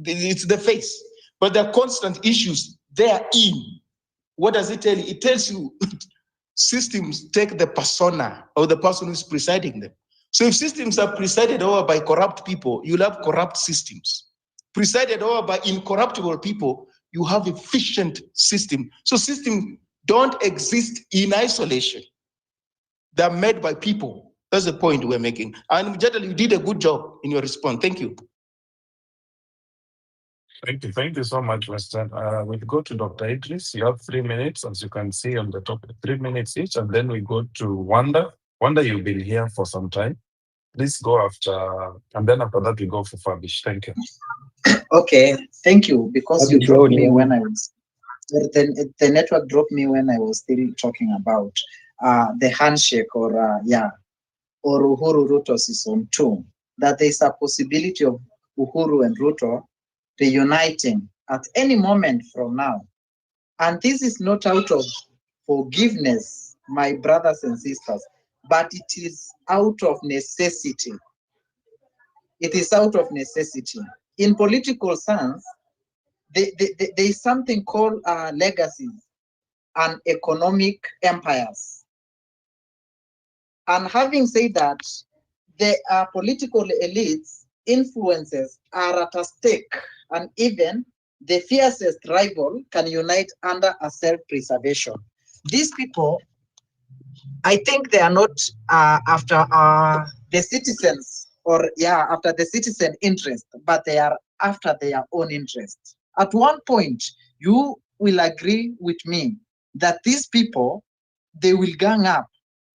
It's the face. But there are constant issues therein. What does it tell you? It tells you systems take the persona or the person who's presiding them. So if systems are presided over by corrupt people, you'll have corrupt systems. Presided over by incorruptible people, you have efficient system. So systems don't exist in isolation. They're made by people. That's the point we're making. And Mujadala, you did a good job in your response. Thank you. Thank you so much, Western. We'll go to Dr. Idris. You have 3 minutes, as you can see on the top, 3 minutes each, and then we go to Wanda. Wanda, you've been here for some time. Please go after, and then after that we go for Fabish. Thank you. Okay, thank you. Because you dropped me when I was, the network dropped me when I was still talking about the handshake or Uhuru Ruto season 2. That there's a possibility of Uhuru and Ruto reuniting at any moment from now. And this is not out of forgiveness, my brothers and sisters, but it is out of necessity. It is out of necessity. In political sense, there is something called legacies and economic empires. And having said that, the political elites' influences are at a stake, and even the fiercest rival can unite under a self-preservation. These people, I think they are not after the citizens, or after the citizen interest, but they are after their own interest. At one point, you will agree with me that these people, they will gang up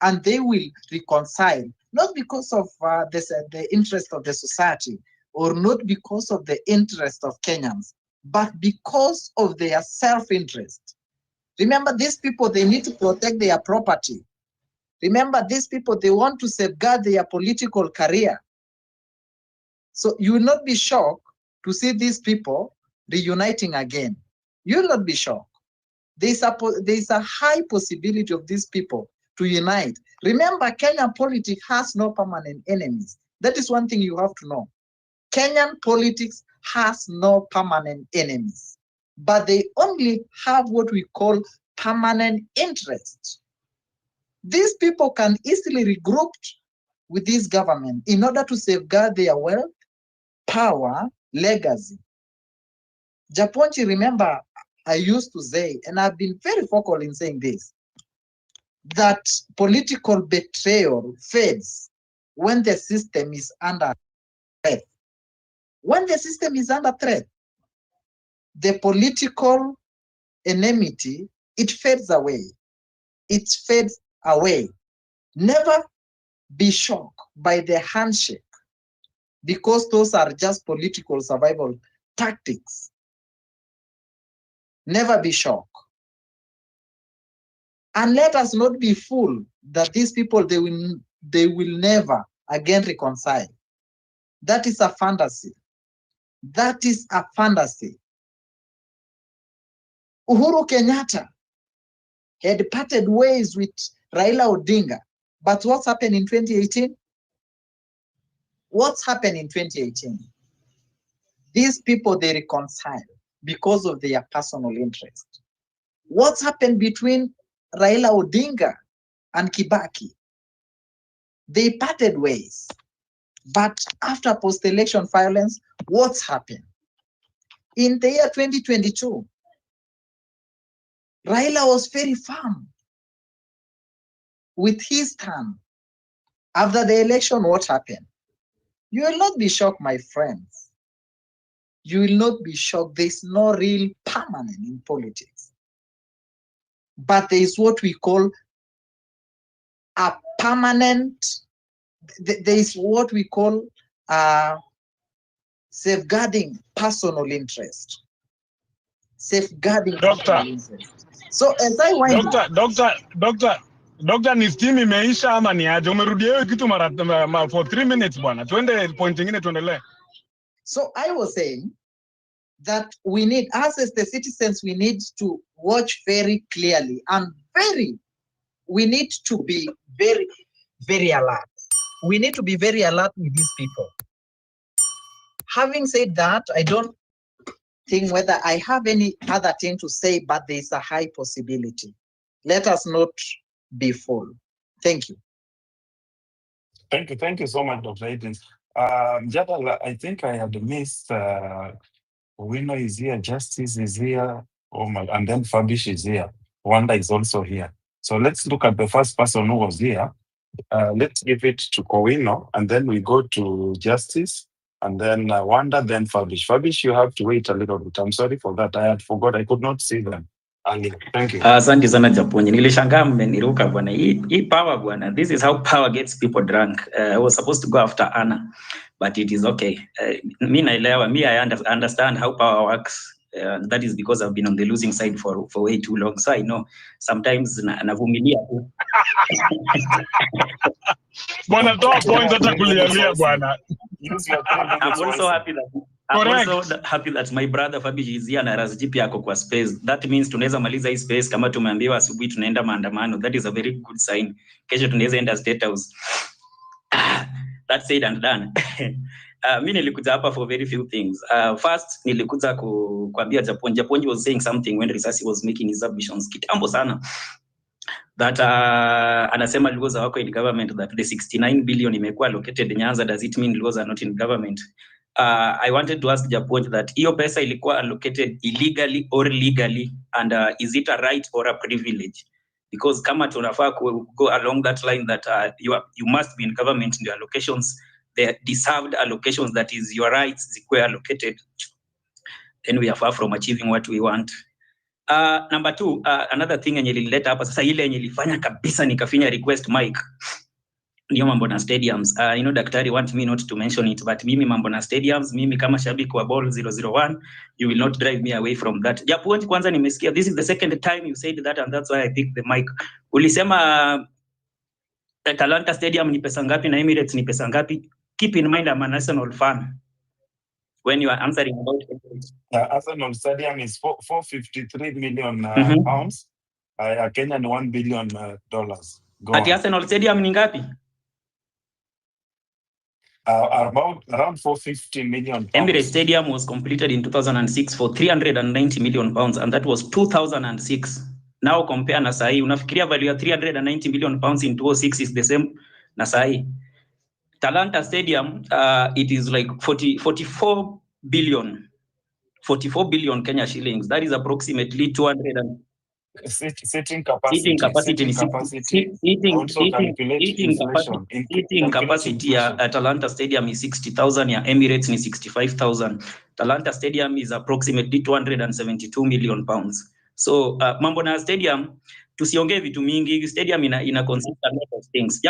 and they will reconcile not because of the interest of the society, or not because of the interest of Kenyans, but because of their self-interest. Remember, these people, they need to protect their property. Remember, these people, they want to safeguard their political career. So you will not be shocked to see these people reuniting again. You will not be shocked. There is a high possibility of these people to unite. Remember, Kenyan politics has no permanent enemies. That is one thing you have to know. Kenyan politics has no permanent enemies, but they only have what we call permanent interests. These people can easily regroup with this government in order to safeguard their wealth, power, legacy. Japonchi, remember, I used to say, and I've been very vocal in saying this, that political betrayal fades when the system is under threat. When the system is under threat, the political enmity, it fades away. It fades away. Never be shocked by the handshake, because those are just political survival tactics. Never be shocked. And let us not be fooled that these people, they will never again reconcile. That is a fantasy. That is a fantasy. Uhuru Kenyatta had parted ways with Raila Odinga. But what's happened in 2018? What's happened in 2018? These people, they reconcile because of their personal interest. What's happened between Raila Odinga and Kibaki? They parted ways. But after post-election violence, what's happened? In the year 2022, Raila was very firm with his stand. After the election, what happened? You will not be shocked, my friends. You will not be shocked. There's no real permanent in politics. But there is what we call a permanent, there is what we call safeguarding personal interest. Safeguarding personal interest. So as I wind Doctor, ni steam imeisha ama ni aje? Umerudia hiyo kitu for 3 minutes bwana. Twende point nyingine tuendelee. So I was saying that we need, us as the citizens, we need to watch very clearly and we need to be very, very alert. We need to be very alert with these people. Having said that, I don't think whether I have any other thing to say, but there is a high possibility. Let us not be fooled. Thank you. Thank you so much, Dr. Aidens. Jadala, I think I had missed Wino is here, Justice is here, and then Fabish is here. Wanda is also here. So let's look at the first person who was here. Let's give it to Kowino, and then we go to Justice, and then Wanda, then Fabish. Fabish, you have to wait a little bit. I'm sorry for that. I had forgot. I could not see them. Thank you. Asante sana Japonyi. Nilishangaa mmeniruka bwana. Hii power bwana. This is how power gets people drunk. I was supposed to go after Anna, but it is okay. Me I understand how power works. That is because I've been on the losing side for way too long. So I know sometimes navumilia tu. Bwana toa points hata kulialia bwana. I'm also happy that my brother Fabi is here na RSG pia ako kwa space. That means tunaweza maliza hii space kama tumeambiwa asubuhi tunaenda maandamano. That is a very good sign. Kesho tunaweza enda State House. That's said and done. Mimi nilikuja hapa for very few things. First nilikuja kuambia Japonji was saying something when Risasi was making his submissions kitambo sana. That anasema Lugoza wako in government, that the 69 billion imekuwa allocated Nyanza, does it mean Lugoza are not in government? I wanted to ask Japonji that hiyo pesa ilikuwa allocated illegally or legally, and is it a right or a privilege? Because kama tunafaa go along that line that you must be in government in the allocations, the deserved allocations, that is your rights zikuwe allocated, then we are far from achieving what we want. Number two, another thing yenye ilileta hapa sasa ile yenye ilifanya kabisa nikafinya request Mike. Niyo mambo na stadiums. You know, daktari want me not to mention it, but mimi mambo na stadiums, mimi kama shabiki wa ball 001, you will not drive me away from that. Japo kwanza nimesikia, this is the second time you said that, and that's why I picked the mic. Ulisema Talanta Stadium ni pesa ngapi na Emirates ni pesa ngapi? Keep in mind I'm an Arsenal fan when you are answering about Emirates. Arsenal Stadium is 453 million pounds. Kenyan $1 billion. At Arsenal Stadium ni ngapi? Around 450 million pounds. Emirates Stadium was completed in 2006 for 390 million pounds, and that was 2006. Now compare na sahi, unafikiria value ya 390 million pounds in 2006 is the same na sahi. Talanta Stadium, it is like 44 billion Kenya shillings. That is approximately 200 and Seating capacity. Seating capacity at Talanta Stadium is 60,000. Ya Emirates ni 65,000. Talanta Stadium is approximately 272 million pounds. So mambo na stadium, tusiongee vitu mingi. Stadium ina consist a lot of things.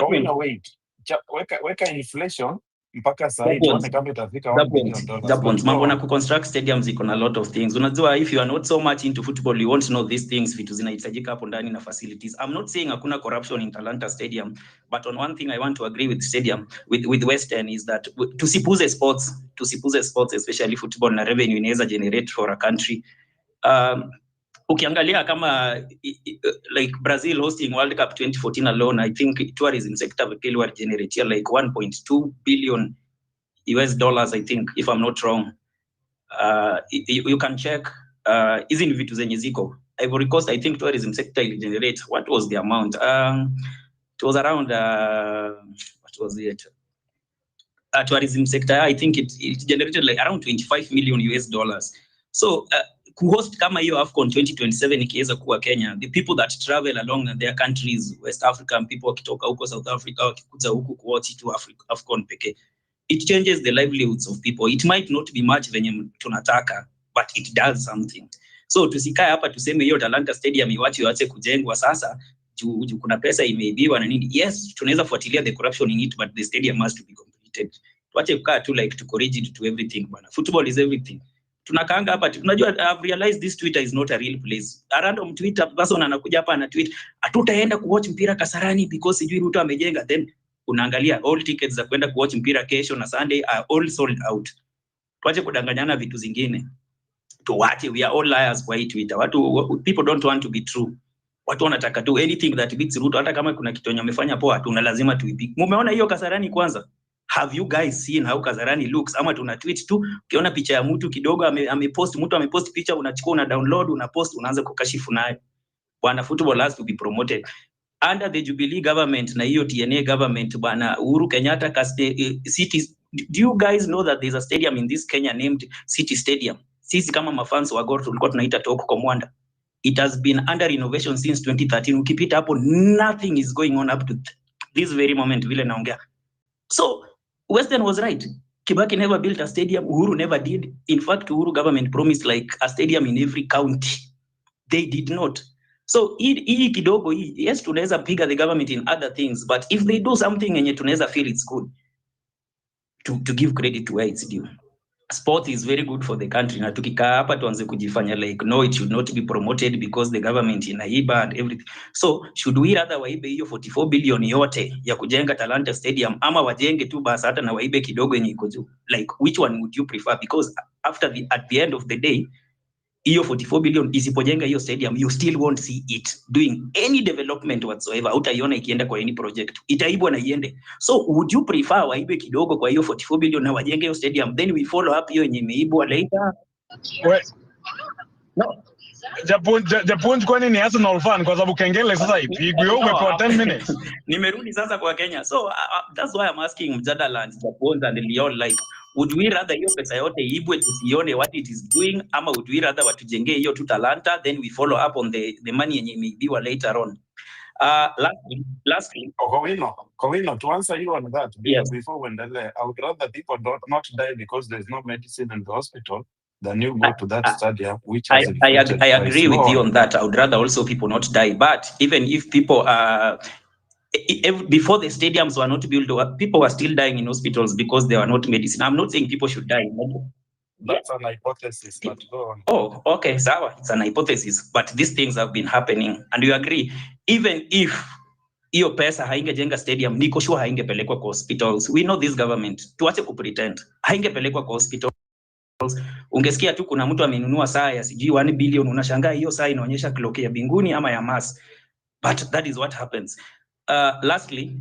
Weka inflation mpaka sahi tuone kama itafika $1 billion. Mambo na kuconstruct stadiums iko na a lot of things. Unajua, if you are not so much into football, you won't know these things, vitu zinahitajika hapo ndani na facilities. I'm not saying hakuna corruption in Talanta Stadium, but on one thing I want to agree with stadium with Western is that tusipuze sports, especially football, na revenue inaweza generate for a country. Ukiangalia kama like Brazil hosting World Cup 2014 alone, I think tourism sector will generate like $1.2 billion, I think, if I'm not wrong. You can check. Isn't vitu zenye ziko Ivory Coast, I think tourism sector will generate, what was the amount? It was around what was it? Tourism sector, I think it generated like around $25 million. So kuhost kama hiyo AFCON 2027 ikiweza kuwa Kenya, the people that travel along their countries, West African people wakitoka huko South Africa wakikuja huku kuwatch to AFCON peke, it changes the livelihoods of people. It might not be much venye tunataka, but it does something. So tusikae hapa tuseme hiyo Talanta Stadium iwache kujengwa sasa juu kuna pesa imeibiwa na nini. Yes, tunaweza fuatilia the corruption in it, but the stadium must be completed. Tuache kukaa tu like tuko rigid to everything bana. Football is everything. Tunakaanga hapa, tunajua I've realized this Twitter is not a real place. A random Twitter person anakuja hapa ana tweet, hatutaenda kuwatch mpira Kasarani because sijui Ruto amejenga, then unaangalia all tickets za kwenda kuwatch mpira kesho na Sunday are all sold out. Tuache kudanganyana vitu zingine. Tuache, we are all liars kwa hii Twitter. People don't want to be true. Watu wanataka tu anything that beats Ruto, hata kama kuna kitu amefanya poa, tuna lazima tuipige. Mumeona hiyo Kasarani kwanza? Have you guys seen how Kasarani looks? Ama tuna tweet tu, ukiona picha ya mtu kidogo amepost picha, unachukua una download, una post, unaanza kukashifu nayo. Bwana, football has to be promoted. Under the Jubilee government na hiyo TNA government, bwana Uhuru Kenyatta cities, do you guys know that there's a stadium in this Kenya named City Stadium? Sisi kama mafans wa Gor tulikuwa tunaita Toko Komwanda. It has been under renovation since 2013. Ukipita hapo, nothing is going on up to this very moment vile naongea. So Western was right. Kibaki never built a stadium. Uhuru never did. In fact, Uhuru government promised like a stadium in every county. They did not. So hii kidogo, yes, tunaweza piga the government in other things, but if they do something yenye tunaweza feel it's good, to give credit to where it's due. Sport is very good for the country. Na tukikaa hapa tuanze kujifanya like no, it should not be promoted because the government inaiba and everything. So should we rather waibe hiyo 44 billion yote ya kujenga Talanta Stadium, ama wajenge tu basi hata na waibe kidogo yenye iko juu? Like which one would you prefer? Because at the end of the day, hiyo 44 billion isipojenga hiyo stadium, you still won't see it doing any development whatsoever. Utaiona ikienda kwa any project, itaibwa na iende. So would you prefer waibe kidogo kwa hiyo 44 billion na wajenge hiyo stadium, then we follow up hiyo yenye imeibwa later? No. Japunj kwani ni Arsenal fan kwa sababu kengele sasa ipigwe kwa 10 minutes. Nimerudi sasa kwa Kenya. So that's why I'm asking mjadala and Japunj and Leon, like, would we rather hiyo pesa yote ibwe tusione what it is doing, ama would we rather watujengee hiyo tu Talanta, then we follow up on the money yenye imeibiwa later on? Lastly, Kowino, to answer you on that, yes, before when I would rather people not die because there's no medicine in the hospital than you go to that stadium, which has I agree with you on that. I would rather also people not die. But even if people before the stadiums were not built, people were still dying in hospitals because there were not medicine. I'm not saying people should die. That's an hypothesis, but go on. Oh, okay, sawa. It's an hypothesis, but these things have been happening, and you agree. Even if hiyo pesa haingejenga stadium, niko sure haingepelekwa kwa hospitals. We know this government, tuache kupretend, haingepelekwa kwa hospitals. Ungesikia tu kuna mtu amenunua saa ya sijui 1 billion, unashangaa hiyo saa inaonyesha clock ya binguni ama ya Mars. But that is what happens. Lastly,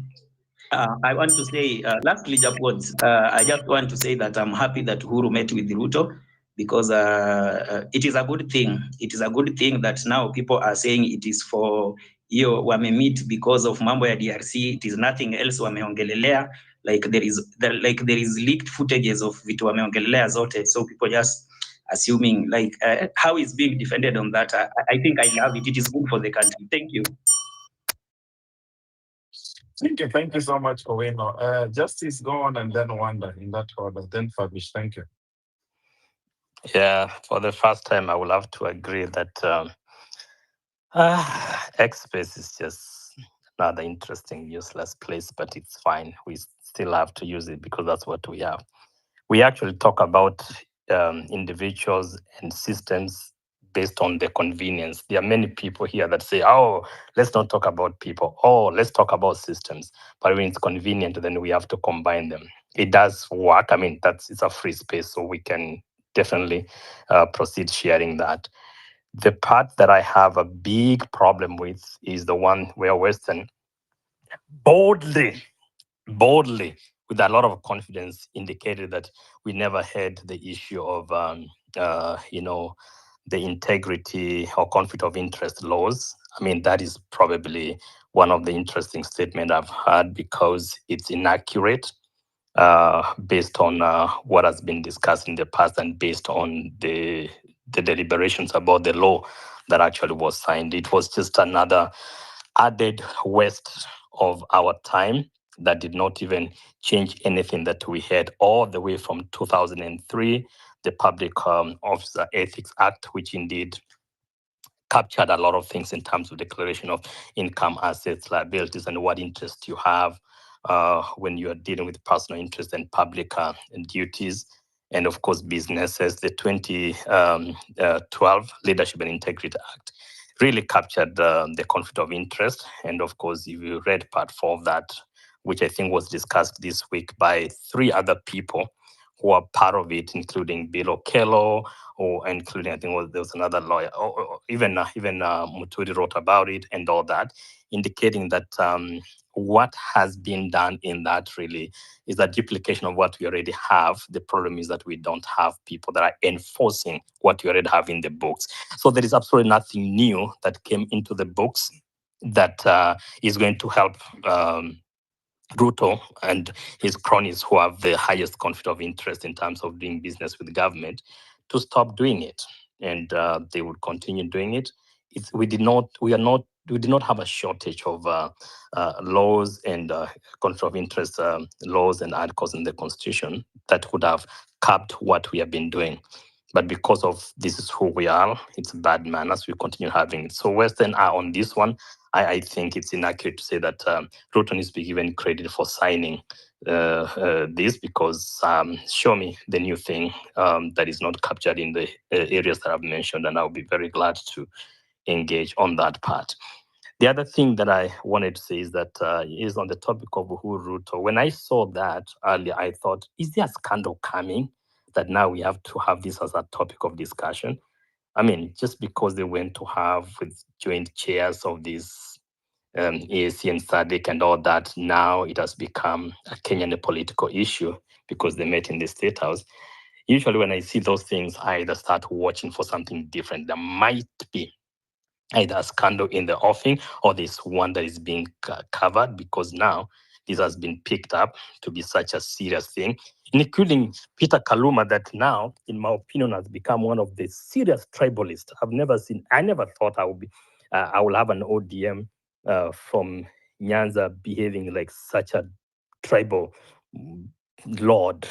I want to say, lastly, Japwods, I just want to say that I'm happy that Uhuru met with Ruto, because it is a good thing. It is a good thing that now people are saying it is for wame meet because of mambo ya DRC. It is nothing else wameongelelea. Like there is leaked footages of vitu wameongelelea zote. So people just assuming like how is being defended on that. I think I love it. It is good for the country. Thank you. Thank you so much, Owino. Justice, go on, and then Wanda in that order. Then Fabish, thank you. Yeah, for the first time, I will have to agree that X-Space is just another interesting, useless place, but it's fine. We still have to use it because that's what we have. We actually talk about individuals and systems based on their convenience. There are many people here that say, oh, let's not talk about people. Oh, let's talk about systems. But when it's convenient, then we have to combine them. It does work. I mean, it's a free space, so we can definitely proceed sharing that. The part that I have a big problem with is the one where Western boldly, with a lot of confidence, indicated that we never had the issue of, the integrity or conflict of interest laws. I mean, that is probably one of the interesting statements I've heard, because it's inaccurate based on what has been discussed in the past and based on the deliberations about the law that actually was signed. It was just another added waste of our time that did not even change anything that we had all the way from 2003, the Public Officer Ethics Act, which indeed captured a lot of things in terms of declaration of income, assets, liabilities, and what interest you have when you are dealing with personal interest and public duties. And of course, businesses. The 2012 Leadership and Integrity Act really captured the conflict of interest. And of course, if you read part 4 of that, which I think was discussed this week by 3 other people who are part of it, including Bill Okello, or including, I think there was another lawyer, or even Muturi wrote about it and all that, indicating that what has been done in that really is a duplication of what we already have. The problem is that we don't have people that are enforcing what we already have in the books. So there is absolutely nothing new that came into the books that is going to help Ruto and his cronies, who have the highest conflict of interest in terms of doing business with the government, to stop doing it, and they would continue doing it. We did not have a shortage of laws and conflict of interest laws and articles in the Constitution that would have capped what we have been doing. But because of this is who we are, it's bad manners, we continue having it. So Western are on this one. I think it's inaccurate to say that Ruto needs to be given credit for signing this, because show me the new thing that is not captured in the areas that I've mentioned, and I'll be very glad to engage on that part. The other thing that I wanted to say is that is on the topic of Uhuru Ruto. When I saw that earlier, I thought, is there a scandal coming that now we have to have this as a topic of discussion? I mean, just because they went to have with joint chairs of these EAC and SADC and all that, now it has become a Kenyan political issue because they met in the State House. Usually when I see those things, I either start watching for something different. There might be either a scandal in the offing or there's one that is being covered, because now this has been picked up to be such a serious thing, including Peter Kaluma, that now, in my opinion, has become one of the serious tribalists. I never thought I will have an ODM from Nyanza behaving like such a tribal lord,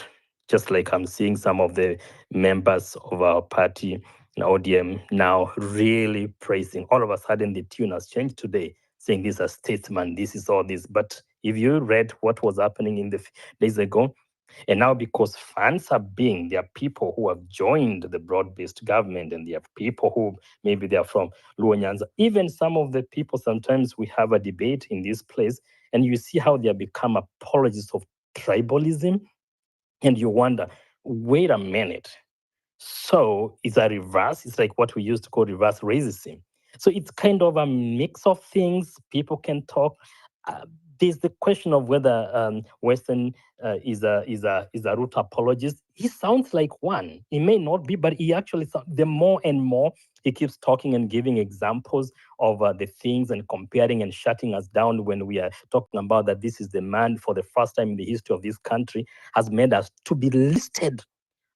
just like I'm seeing some of the members of our party, ODM, now really praising. All of a sudden, the tune has changed today. saying these are statesmen, this is all this. But if you read what was happening in the days ago, and now because funds are being, there are people who have joined the broad-based government, and there are people who maybe they are from Luo Nyanza. Even some of the people, sometimes we have a debate in this place, and you see how they have become apologists of tribalism, and you wonder, wait a minute. So it's a reverse. It's like what we used to call reverse racism. So it's kind of a mix of things. People can talk. There's the question of whether Western is a Ruto apologist. He sounds like one. He may not be, but he actually. The more and more he keeps talking and giving examples of the things and comparing and shutting us down when we are talking about that this is the man for the first time in the history of this country has made us to be listed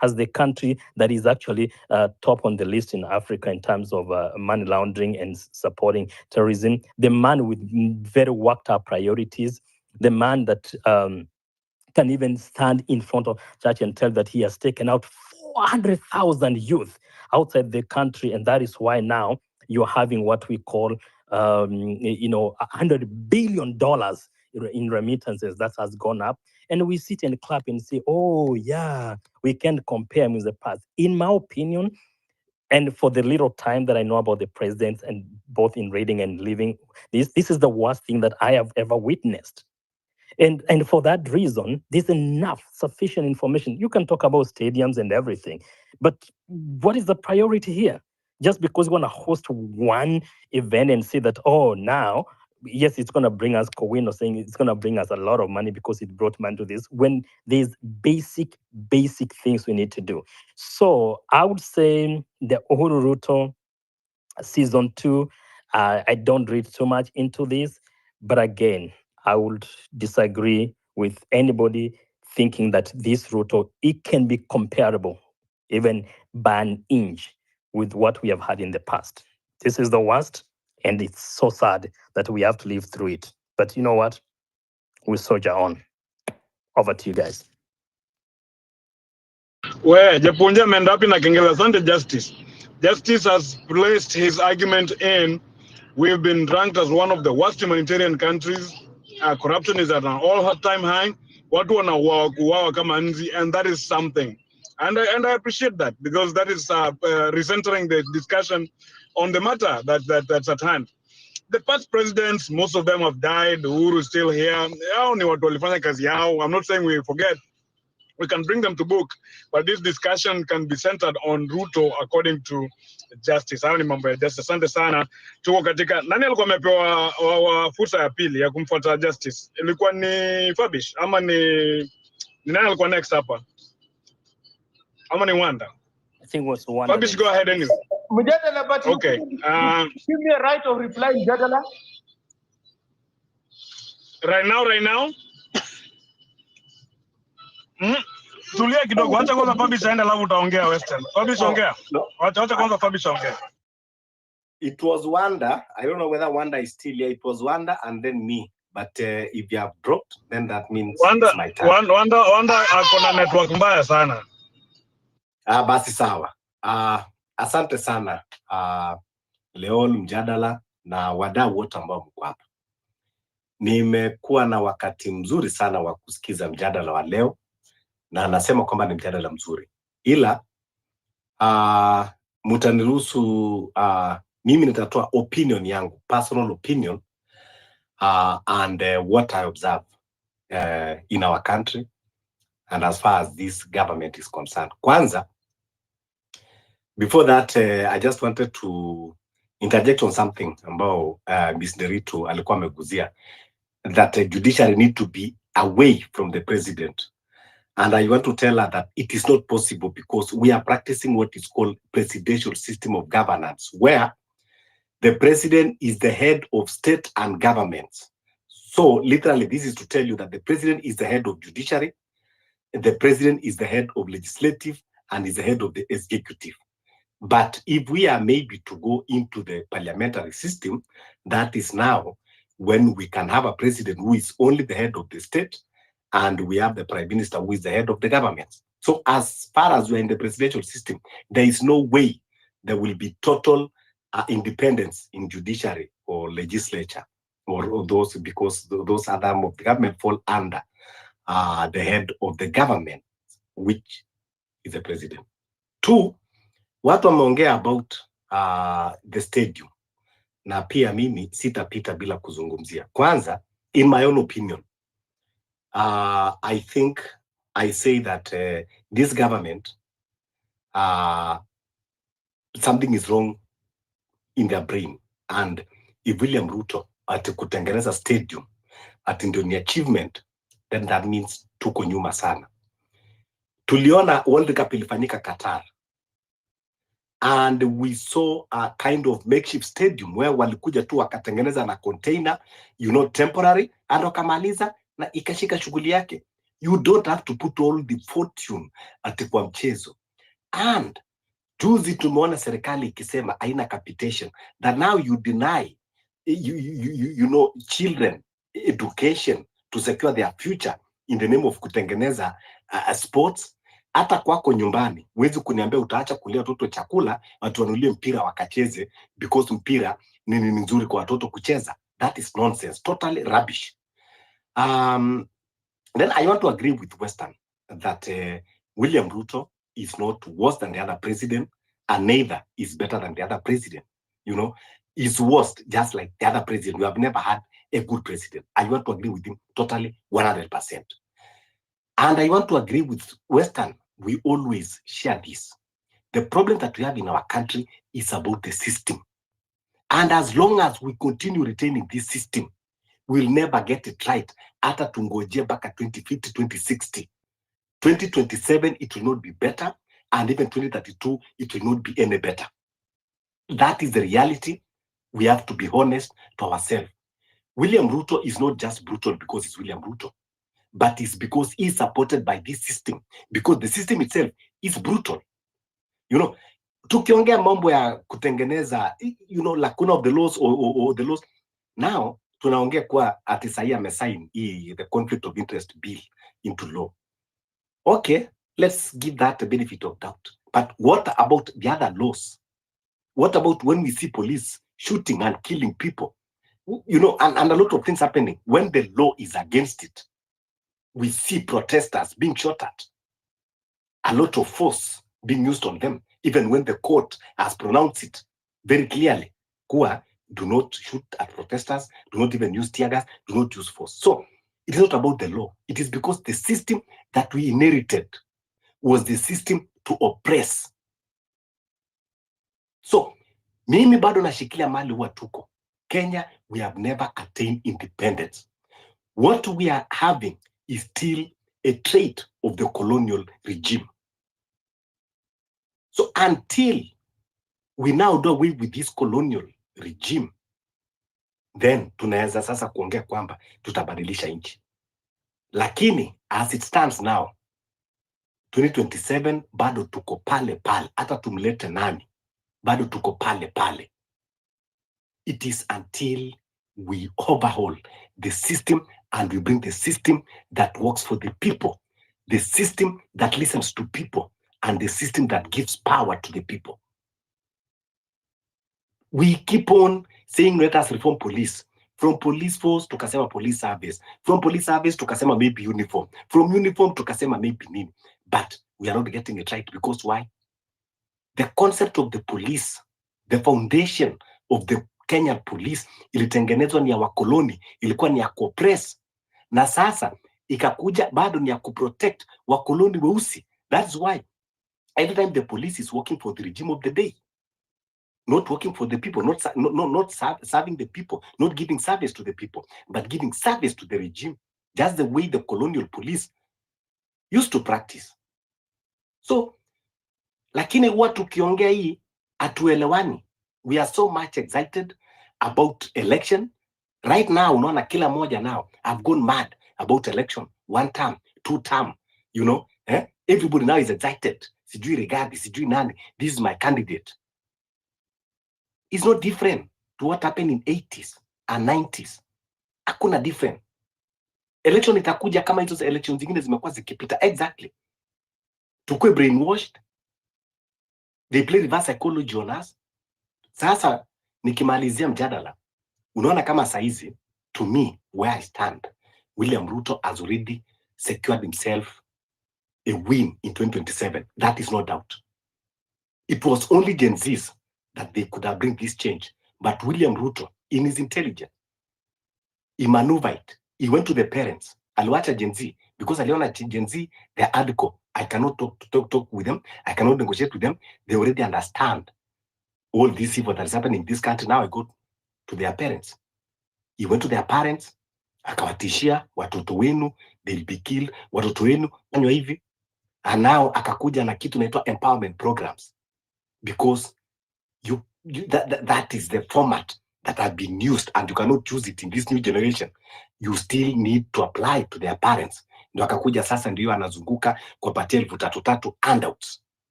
as the country that is actually top on the list in Africa in terms of money laundering and supporting terrorism. The man with very worked up priorities, the man that can even stand in front of church and tell that he has taken out 400,000 youth outside the country. And that is why now you're having what we call, $100 billion in remittances. That has gone up. And we sit and clap and say, oh, yeah, we can compare him with the past. In my opinion, and for the little time that I know about the president, and both in reading and living, this is the worst thing that I have ever witnessed. And for that reason, there's enough, sufficient information. You can talk about stadiums and everything, but what is the priority here? Just because we want to host one event and say that, oh, now, yes, it's going to bring us, Kowino saying it's going to bring us a lot of money because it brought money to this, when there's basic things we need to do. So I would say the Uhuru Ruto season 2, I don't read too much into this, but again, I would disagree with anybody thinking that this Ruto, it can be comparable, even by an inch, with what we have had in the past. This is the worst, and it's so sad that we have to live through it. But you know what? We soldier on. Over to you guys. Where Japunja Mendapi na Kengele, asante Justice. Justice has placed his argument in, we've been ranked as one of the worst humanitarian countries. Corruption is at an all-time high. Watu wanauawa kama nzi, and that is something. And I appreciate that, because that is recentering the discussion on the matter that's at hand. The past presidents, most of them have died. Uhuru is still here. Hao ni watu walifanya kazi yao. I'm not saying we forget. We can bring them to book, but this discussion can be centered on Ruto according to Justice. Hayo ni mambo ya Justice. Asante sana. Tuko katika, nani alikuwa amepewa fursa ya pili ya kumfuata Justice? Ilikuwa ni Fabish ama ni nani alikuwa next hapa? Ama ni Wanda? I think it was Wanda. Fabish, go ahead anyway. Mjadala, but Okay. give me a right of reply, Mjadala. Right now? Tulia kidogo, acha kwanza Fabish aende alafu utaongea Western. Fabish ongea. Acha kwanza Fabish ongea. It was Wanda. I don't know whether Wanda is still here. It was Wanda and then me. But if you have dropped, then that means Wanda, it's my turn. Wanda akona network mbaya sana. Basi sawa. Asante sana Leon, Mjadala na wadau wote ambao mko hapa. Nimekuwa na wakati mzuri sana wa kusikiza mjadala wa leo, na nasema kwamba ni mjadala mzuri. Ila mtaniruhusu mimi nitatoa opinion yangu, personal opinion, and what I observe in our country and as far as this government is concerned. Kwanza, before that, I just wanted to interject on something ambao Ms. Derito alikuwa ameguzia, that judiciary need to be away from the president. And I want to tell her that it is not possible, because we are practicing what is called presidential system of governance, where the president is the head of state and governments. So literally, this is to tell you that the president is the head of judiciary, the president is the head of legislative, and is the head of the executive. But if we are maybe to go into the parliamentary system, that is now when we can have a president who is only the head of the state, and we have the prime minister who is the head of the government. So as far as we're in the presidential system, there is no way there will be total independence in judiciary or legislature. or those, because those other arm of the government fall under the head of the government, which is the president. Two, watu wameongea about the stadium, na pia mimi sitapita bila kuzungumzia. Kwanza, in my own opinion, I think I say that this government, something is wrong in their brain, and if William Ruto ati kutengeneza stadium ati ndio ni achievement, then that means tuko nyuma sana. Tuliona World Cup ilifanyika Qatar, and we saw a kind of makeshift stadium where walikuja tu wakatengeneza na container, temporary, and wakamaliza na ikashika shughuli yake. You don't have to put all the fortune ati kwa mchezo. And juzi tumeona serikali ikisema haina capitation, that now you deny children education to secure their future in the name of kutengeneza sports. Hata kwako nyumbani huwezi kuniambia utaacha kulia watoto chakula watu wanulie mpira wakacheze because mpira ni nzuri kwa watoto kucheza. That is nonsense, totally rubbish. Then I want to agree with Western that William Ruto is not worse than the other president, and neither is better than the other president. Is worse just like the other president. We have never had a good president. I want to agree with him totally 100%. And I want to agree with Western. We always share this. The problem that we have in our country is about the system. And as long as we continue retaining this system, we'll never get it right. Hata tungoje baka 2050, 2060. 2027, it will not be better. And even 2032, it will not be any better. That is the reality. We have to be honest to ourselves. William Ruto is not just brutal because it's William Ruto, but it's because he's supported by this system, because the system itself is brutal. Tukiongea mambo ya kutengeneza, lacuna of the laws or the laws, now tunaongea kwa ati sahi amesign the conflict of interest bill into law. Okay, let's give that a benefit of doubt. But what about the other laws? What about when we see police shooting and killing people? And a lot of things happening. When the law is against it, we see protesters being shot at. A lot of force being used on them, even when the court has pronounced it very clearly. Kuwa, do not shoot at protesters, do not even use tear gas, do not use force. So, it is not about the law. It is because the system that we inherited was the system to oppress. So, mimi bado nashikilia mali huwa tuko. Kenya, we have never attained independence. What we are having is still a trait of the colonial regime. So until we now do away with this colonial regime, then tunaweza sasa kuongea kwamba tutabadilisha nchi. Lakini as it stands now, 2027 bado tuko pale pale, hata tumlete nani, bado tuko pale pale. It is until we overhaul the system and we bring the system that works for the people, the system that listens to people, and the system that gives power to the people. We keep on saying let us reform police. From police force tukasema police service. From police service tukasema maybe uniform. From uniform tukasema maybe nini. But we are not getting it right because why? The concept of the police, the foundation of the Kenyan police ilitengenezwa ni ya wakoloni, ilikuwa ni ya kuoppress. Na sasa ikakuja bado ni ya kuprotect wakoloni weusi. That's why every time the police is working for the regime of the day, not working for the people, not serving the people, not giving service to the people, but giving service to the regime. That's the way the colonial police used to practice. So, lakini watu kiongea hii atuelewani. We are so much excited about election. Right now, unaona kila moja now, I've gone mad about election. 1 term, 2 term, everybody now is excited. Sijui Rigathi, sijui nani, this is my candidate. It's not different to what happened in 80s and 90s. Hakuna different. Election itakuja kama hizo elections zingine zimekuwa zikipita. Exactly. Tukue brainwashed. They play reverse psychology on us. Sasa nikimalizia mjadala, unaona kama saizi to me, where I stand, William Ruto has already secured himself a win in 2027. That is no doubt. It was only Gen Zs that they could have bring this change. But William Ruto, in his intelligence, he maneuvered. He went to the parents. Aliwacha Gen Z because aliona Gen Z, they're hardcore. I cannot talk with them. I cannot negotiate with them. They already understand all this evil that is happening in this country. Now I go to their parents. He went to their parents, akawatishia watoto wenu, they'll be killed, watoto wenu fanywa hivi. And now akakuja na kitu naitwa empowerment programs, because that is the format that have been used, and you cannot use it in this new generation. You still need to apply to their parents. Ndio akakuja sasa, ndio anazunguka kwa patia 3,000 handouts,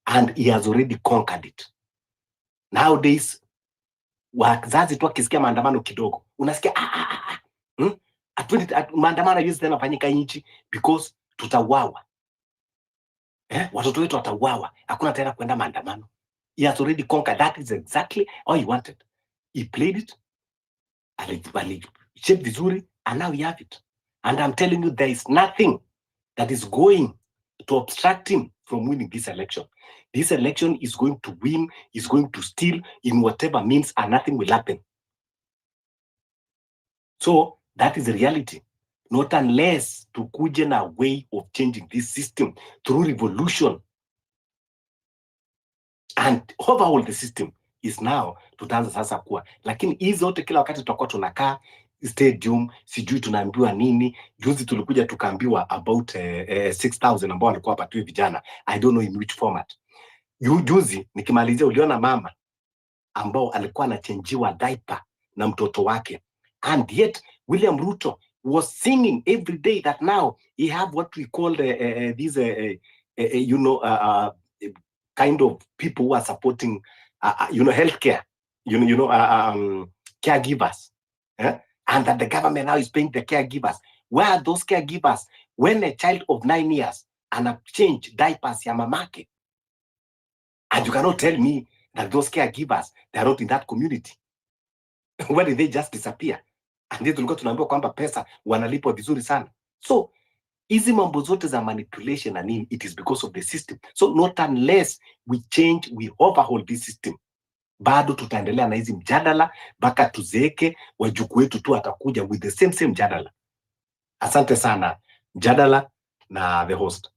and he has already conquered it. Nowadays wazazi tu akisikia maandamano kidogo unasikia maandamano hizi tena fanyika nchi because tutauawa, watoto wetu watauawa, hakuna tena kwenda maandamano. He has already conquered. That is exactly all he wanted. He played it, shaped vizuri, and now we have it. And I'm telling you, there is nothing that is going to obstruct him from winning this election. This election is going to win, is going to steal in whatever means, and nothing will happen. So that is the reality. Not unless tukuje na way of changing this system through revolution and overhaul the system is now tutaanza sasa kuwa. Lakini hizi zote kila wakati tutakuwa tunakaa stadium, sijui tunaambiwa nini. Juzi tulikuja tukaambiwa about 6,000 ambao walikuwa wapatiwe vijana. I don't know in which format. Juzi nikimalizia, uliona mama ambao alikuwa anachenjiwa diaper na mtoto wake, and yet William Ruto was singing every day that now he have what we call these kind of people who are supporting healthcare, caregivers, and that the government now is paying the caregivers. Where are those caregivers when a child of 9 years and change diapers ya mamake? And you cannot tell me that those caregivers, they are not in that community. Where did they just disappear? And then tulikuwa tunaambiwa kwamba pesa wanalipwa vizuri sana. So hizi mambo zote za manipulation na nini, it is because of the system. So not unless we change, we overhaul this system, bado tutaendelea na hizi mjadala mpaka tuzeeke, wajukuu wetu tu atakuja with the same mjadala. Asante sana mjadala na the host.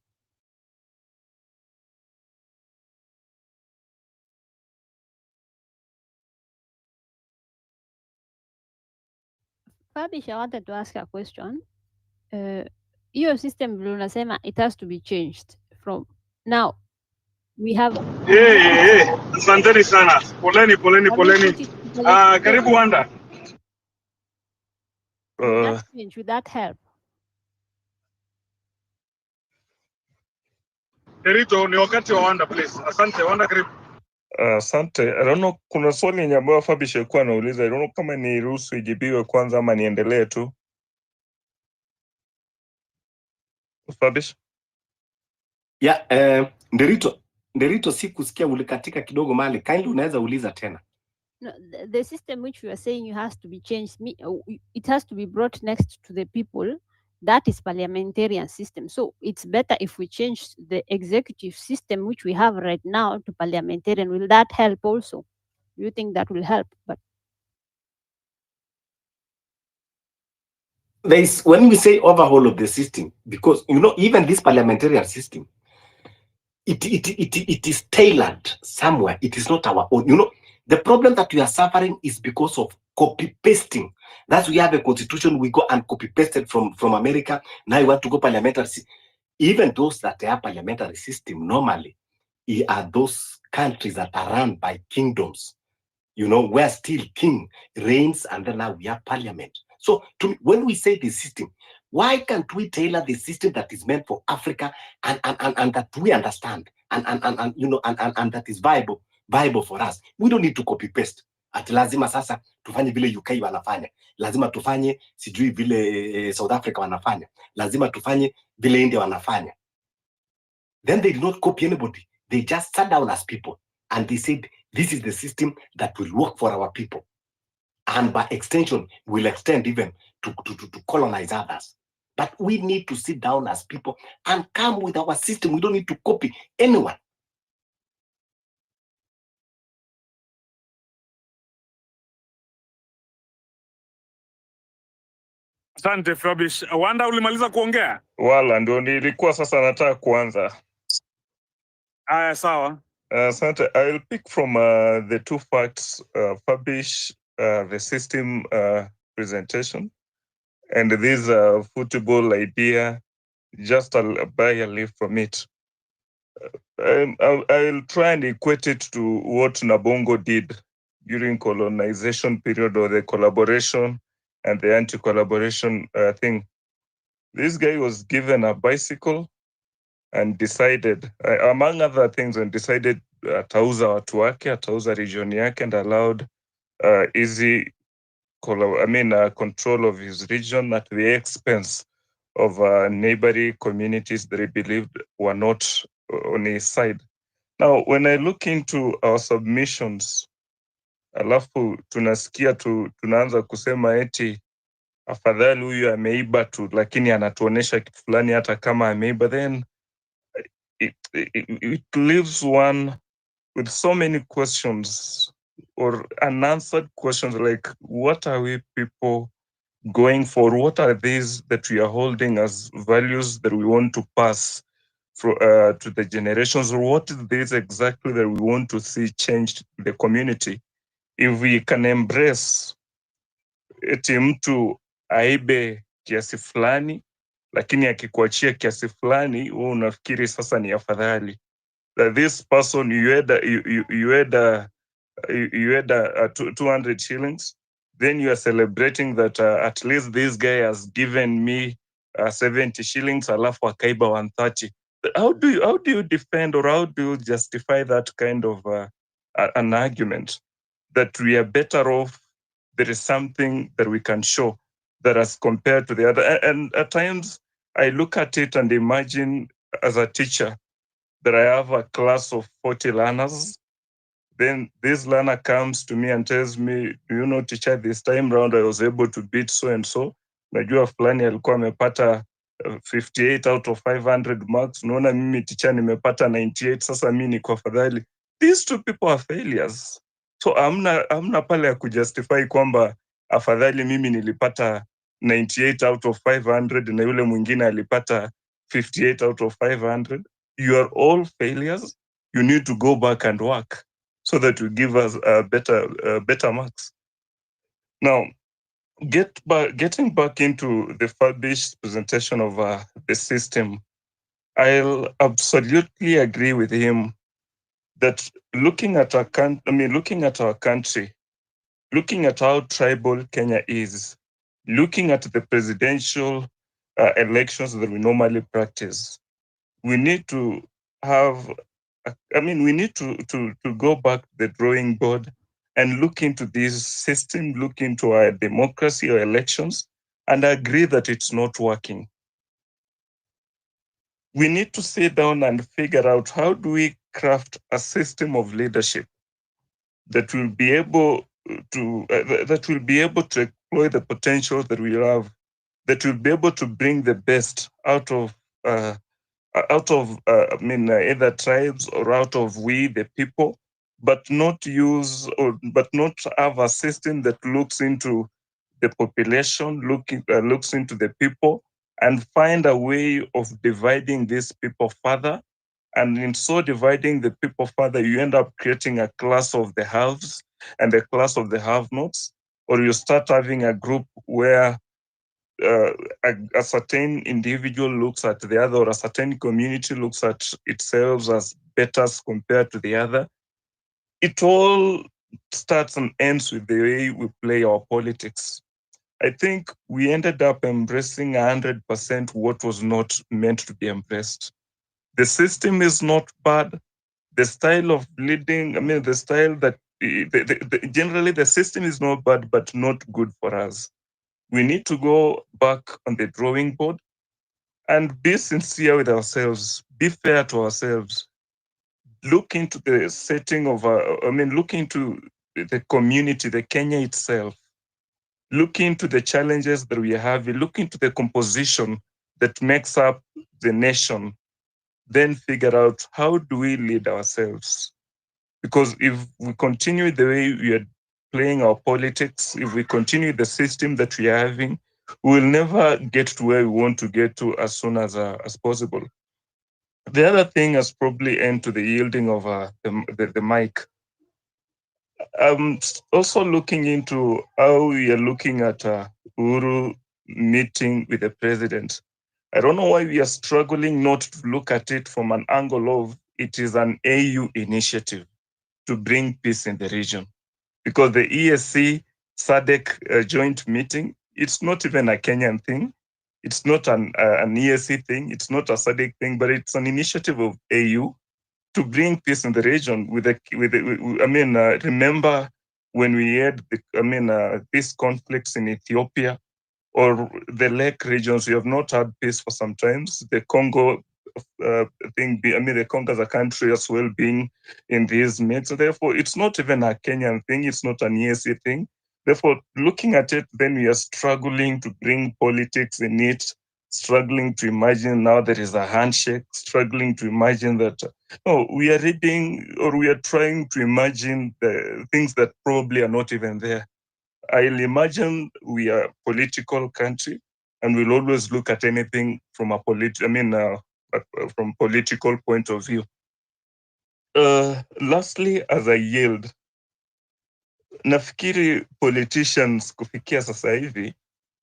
Fabish, I wanted to ask a question. Your system vile unasema it has to be changed from now. We have asanteni sana, poleni. Karibu Wanda. Would that help? Derito, ni wakati wa Wanda, please. Asante Wanda, karibu. Asante. I don't know, kuna swali yenye ambayo Fabish alikuwa anauliza. I don't know kama ni ruhusu ijibiwe kwanza ama niendelee tu. Fabish? Yeah, Nderito sikusikia, ulikatika kidogo mali. Kindly unaweza uliza tena. No, the system which we are saying you has to be changed, it has to be brought next to the people. That is parliamentarian system. So it's better if we change the executive system which we have right now to parliamentarian. Will that help also? Do you think that will help? But when we say overhaul of the system, because even this parliamentarian system, it is tailored somewhere. It is not our own. The problem that we are suffering is because of copy pasting. That's we have a constitution, we go and copy pasted from America. Now you want to go parliamentary. Even those that are parliamentary system normally are those countries that are run by kingdoms. Where still king reigns, and then now we have parliament. So when we say the system, why can't we tailor the system that is meant for Africa and that we understand and that is viable for us? We don't need to copy paste. Ati lazima sasa tufanye vile UK wanafanya, lazima tufanye sijui vile South Africa wanafanya, lazima tufanye vile India wanafanya. Then they did not copy anybody. They just sat down as people and they said, this is the system that will work for our people. and by extension will extend even to colonize others. But we need to sit down as people and come with our system. We don't need to copy anyone. Asante Fabish. Wanda, ulimaliza kuongea? Wala ndio nilikuwa sasa nataka kuanza. Aya, sawa. Asante. I'll pick from the two facts, Fabish, the system presentation, and this football idea. Just buy a leaf from it. I'll try and equate it to what Nabongo did during colonization period, or the collaboration and the anti-collaboration thing. This guy was given a bicycle and decided, among other things, and decided atauza watu wake, atauza region yake, and allowed easy control of his region at the expense of neighboring communities that he believed were not on his side. Now, when I look into our submissions, alafu tunasikia tunaanza kusema eti afadhali huyu ameiba tu, lakini anatuonesha kitu fulani hata kama ameiba, then it leaves one with so many questions or unanswered questions, like what are we people going for? What are these that we are holding as values that we want to pass to the generations? Or what is this exactly that we want to see changed in the community? If we can embrace eti mtu aibe kiasi fulani, lakini akikuachia kiasi fulani, wewe unafikiri sasa ni afadhali. That this person, you had 200 shillings, then you are celebrating that at least this guy has given me 70 shillings, alafu akaiba 130. How do you defend, or how do you justify that kind of an argument that we are better off? There is something that we can show that as compared to the other. And at times I look at it and imagine as a teacher that I have a class of 40 learners. Then this learner comes to me and tells me, do you know, teacher, this time round I was able to beat so and so. Najua fulani alikuwa amepata 58 out of 500 marks. Unaona mimi teacher nimepata 98. Sasa mimi niko afadhali. These two people are failures. So amna pale ya kujustify kwamba afadhali mimi nilipata 98 out of 500 na yule mwingine alipata 58 out of 500. You are all failures. You need to go back and work so that you give us better marks. Now, getting back into the Fabish presentation of the system, I'll absolutely agree with him that looking at our country, looking at how tribal Kenya is, looking at the presidential elections that we normally practice, we need to have, we need to go back to the drawing board and look into this system, look into our democracy or elections, and agree that it's not working. We need to sit down and figure out how do we craft a system of leadership that will be able to exploit the potential that we have, that will be able to bring the best out of either tribes or out of we the people, but not have a system that looks into the population, looks into the people, and find a way of dividing these people further. And in so dividing the people further, you end up creating a class of the haves and a class of the have-nots, or you start having a group where a certain individual looks at the other, or a certain community looks at itself as better compared to the other. It all starts and ends with the way we play our politics. I think we ended up embracing 100% what was not meant to be embraced. The system is not bad. The style of leading, the style that generally the system is not bad, but not good for us. We need to go back on the drawing board and be sincere with ourselves, be fair to ourselves, look into the setting of look into the community, the Kenya itself, look into the challenges that we have, look into the composition that makes up the nation, then figure out how do we lead ourselves. Because if we continue the way we are playing our politics, if we continue the system that we are having, we will never get to where we want to get to as soon as possible. The other thing has probably end to the yielding of the mic. I'm also looking into how we are looking at Uhuru meeting with the president. I don't know why we are struggling not to look at it from an angle of it is an AU initiative to bring peace in the region. Because the ESC SADC joint meeting, it's not even a Kenyan thing. It's not an ESC thing. It's not a SADC thing, but it's an initiative of AU to bring peace in the region. Remember when we had these conflicts in Ethiopia or the Lake regions, we have not had peace for some times. The Congo the Congo as a country as well being in these mix. So therefore, it's not even a Kenyan thing. It's not an ESC thing. Therefore, looking at it, then we are struggling to bring politics in it, struggling to imagine now there is a handshake, struggling to imagine that we are reading or we are trying to imagine the things that probably are not even there. I'll imagine we are a political country and we'll always look at anything from a from political point of view. Lastly, as I yield, nafikiri politicians kufikia sasa hivi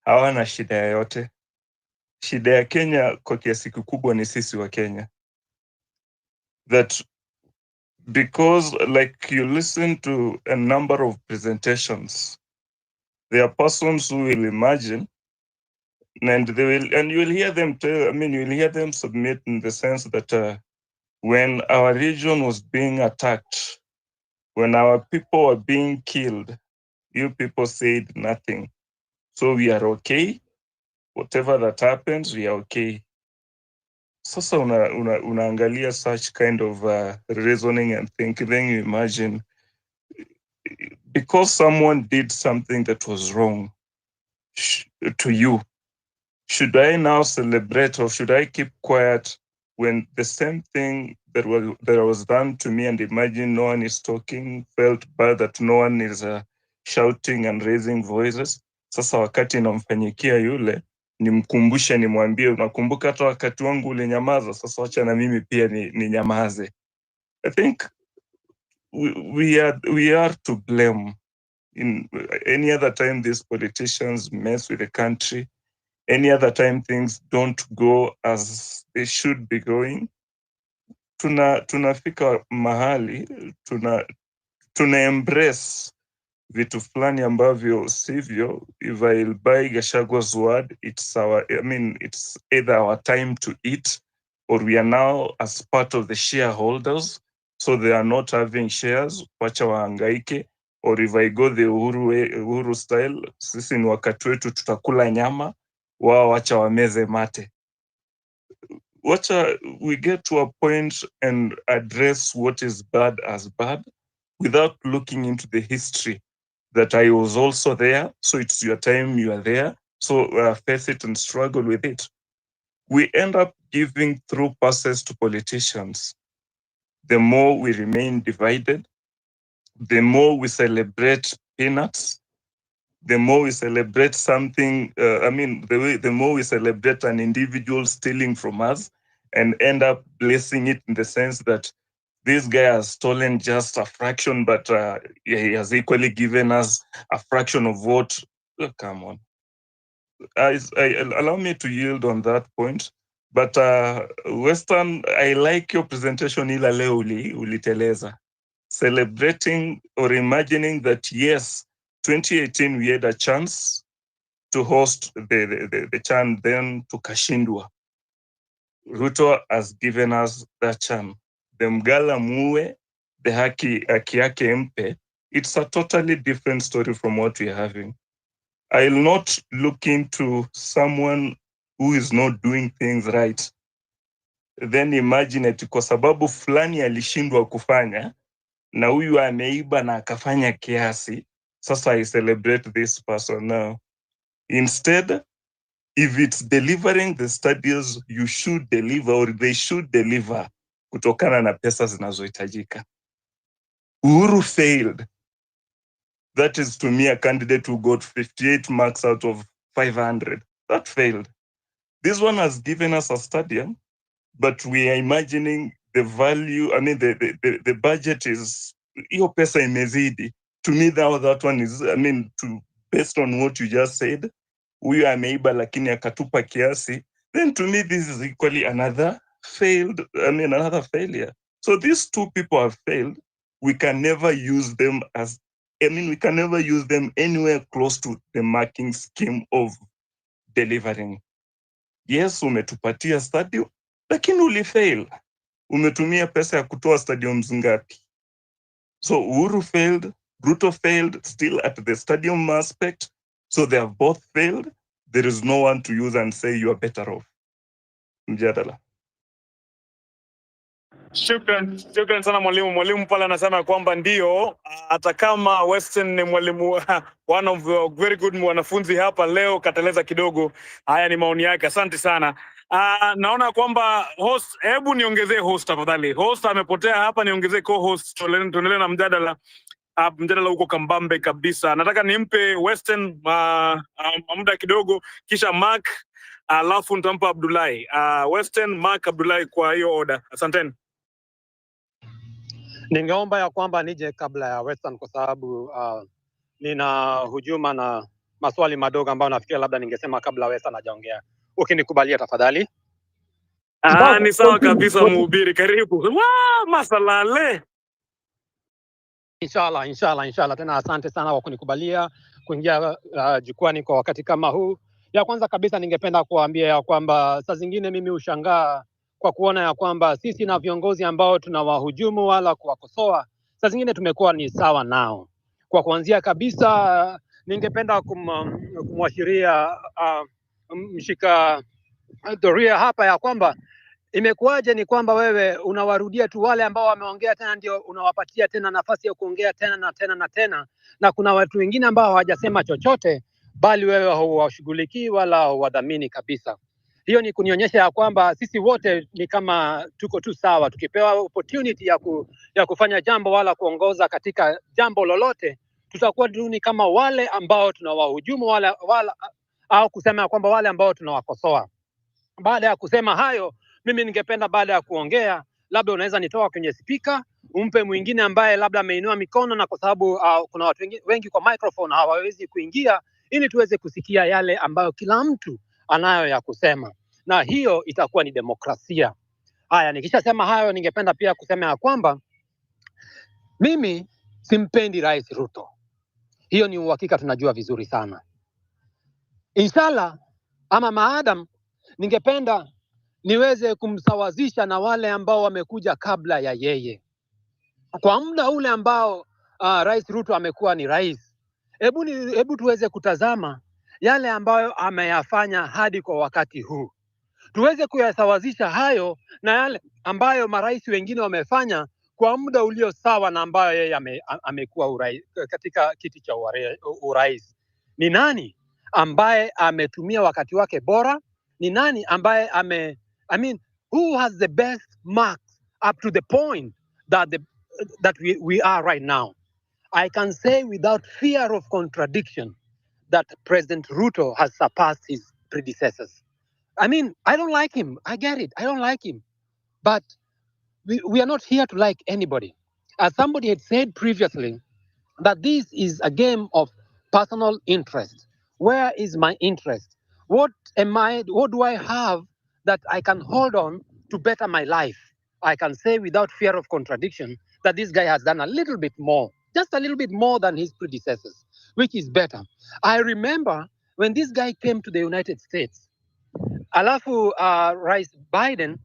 hawana shida yoyote. Shida ya Kenya kwa kiasi kikubwa ni sisi wa Kenya. That because like you listen to a number of presentations, there are persons who will imagine and you will hear them you will hear them submit in the sense that when our region was being attacked, when our people were being killed, you people said nothing. So we are okay. Whatever that happens, we are okay. Sasa unaangalia such kind of reasoning and thinking, then you imagine because someone did something that was wrong to you, should I now celebrate or should I keep quiet when the same thing that was done to me, and imagine no one is talking, felt bad that no one is shouting and raising voices? Sasa wakati namfanyikia yule, nimkumbushe, nimwambie, unakumbuka hata wakati wangu ulinyamaza, sasa wacha na mimi pia ni nyamaze. I think we are to blame. In any other time these politicians mess with the country, any other time things don't go as they should be going, tunafika mahali tuna embrace vitu fulani ambavyo sivyo. If I'll buy Gachagwa's word, it's either our time to eat or we are now as part of the shareholders, so they are not having shares, wacha wahangaike. Or if I go the Uhuru style, sisi ni wakati wetu tutakula nyama, wao wacha wameze mate. Wacha we get to a point and address what is bad as bad without looking into the history that I was also there. So it's your time, you are there. So face it and struggle with it. We end up giving through passes to politicians. The more we remain divided, the more we celebrate peanuts, the more we celebrate something, the more we celebrate an individual stealing from us and end up blessing it in the sense that this guy has stolen just a fraction, but he has equally given us a fraction of what. Come on. Allow me to yield on that point. But Western, I like your presentation ila leo uliteleza. Celebrating or imagining that, yes, 2018 we had a chance to host the CHAN, then tukashindwa. Ruto has given us that CHAN. The mgala muwe, the haki yake mpe. It's a totally different story from what we're having. I'll not look into someone who is not doing things right. Then imagine it kwa sababu fulani alishindwa kufanya na huyu ameiba na akafanya kiasi. Sasa I celebrate this person now. Instead, if it's delivering the studies you should deliver or they should deliver kutokana na pesa zinazohitajika. Uhuru failed. That is, to me, a candidate who got 58 marks out of 500. That failed. This one has given us a stadium, but we are imagining the value, I mean, the budget is, hiyo pesa imezidi. To me, that one is, I mean, based on what you just said, huyu ameiba lakini akatupa kiasi, then to me, this is equally another failure. So these two people have failed. We can never use them we can never use them anywhere close to the marking scheme of delivering. Yes, umetupatia stadium, lakini ulifail. Umetumia pesa ya kutoa stadiums ngapi? So Uhuru failed, Ruto failed, still at the stadium aspect. So they have both failed. There is no one to use and say you are better off. Mjadala. Shukran sana mwalimu. Mwalimu pale anasema kwamba ndio, hata kama Western ni mwalimu one of the very good wanafunzi hapa leo kateleza kidogo. Haya ni maoni yake, asante sana. Naona kwamba host, hebu niongezee host tafadhali. Host amepotea hapa, niongezee co-host, tuendelee na mjadala. Mjadala huko kambambe kabisa. Nataka nimpe Western muda kidogo, kisha Mark, alafu nitampa Abdullahi. Western, Mark, Abdullahi kwa hiyo order. Asanteni. Ningeomba ya kwamba nije kabla ya Western kwa sababu nina hujuma na maswali madogo ambayo nafikiri labda ningesema kabla Western hajaongea. Ukinikubalia tafadhali. Ni sawa kabisa mhubiri, karibu. Masalale. Inshallah. Tena asante sana kwa kunikubalia kuingia jukwani kwa wakati kama huu. Ya kwanza kabisa ningependa kuambia ya kwamba saa zingine mimi ushangaa kwa kuona ya kwamba sisi na viongozi ambao tunawahujumu wala kuwakosoa, saa zingine tumekuwa ni sawa nao. Kwa kuanzia kabisa ningependa kumwashiria mshika doria hapa ya kwamba imekuwaje ni kwamba wewe unawarudia tu wale ambao wameongea, tena ndio unawapatia tena nafasi ya kuongea tena, na kuna watu wengine ambao hawajasema chochote, bali wewe hauwashughulikii wala hauwadhamini kabisa. Hiyo ni kunionyesha ya kwamba sisi wote ni kama tuko tu sawa, tukipewa opportunity ya kufanya jambo wala kuongoza katika jambo lolote, tutakuwa tu ni kama wale ambao tunawahujumu wala au kusema ya kwamba wale ambao tunawakosoa. Baada ya kusema hayo, mimi ningependa baada ya kuongea, labda unaweza nitoa kwenye speaker, umpe mwingine ambaye labda ameinua mikono, na kwa sababu kuna watu wengi kwa microphone hawawezi kuingia, ili tuweze kusikia yale ambayo kila mtu anayo ya kusema, na hiyo itakuwa ni demokrasia. Haya, nikishasema hayo, ningependa pia kusema ya kwamba mimi simpendi Rais Ruto. Hiyo ni uhakika, tunajua vizuri sana. Inshallah ama maadam, ningependa niweze kumsawazisha na wale ambao wamekuja kabla ya yeye. Kwa muda ule ambao Rais Ruto amekuwa ni rais, hebu tuweze kutazama yale ambayo ameyafanya hadi kwa wakati huu. Tuweze kuyasawazisha hayo na yale ambayo marais wengine wamefanya kwa muda ulio sawa na ambayo yeye amekuwa katika kiti cha urais. Ni nani ambaye ametumia wakati wake bora? Ni nani ambaye who has the best marks up to the point that we are right now? I can say without fear of contradiction that President Ruto has surpassed his predecessors. I don't like him. I get it. I don't like him. But we are not here to like anybody. As somebody had said previously, that this is a game of personal interest. Where is my interest? What do I have that I can hold on to better my life? I can say without fear of contradiction that this guy has done a little bit more, just a little bit more than his predecessors, which is better. I remember when this guy came to the United States, alafu Rais Biden,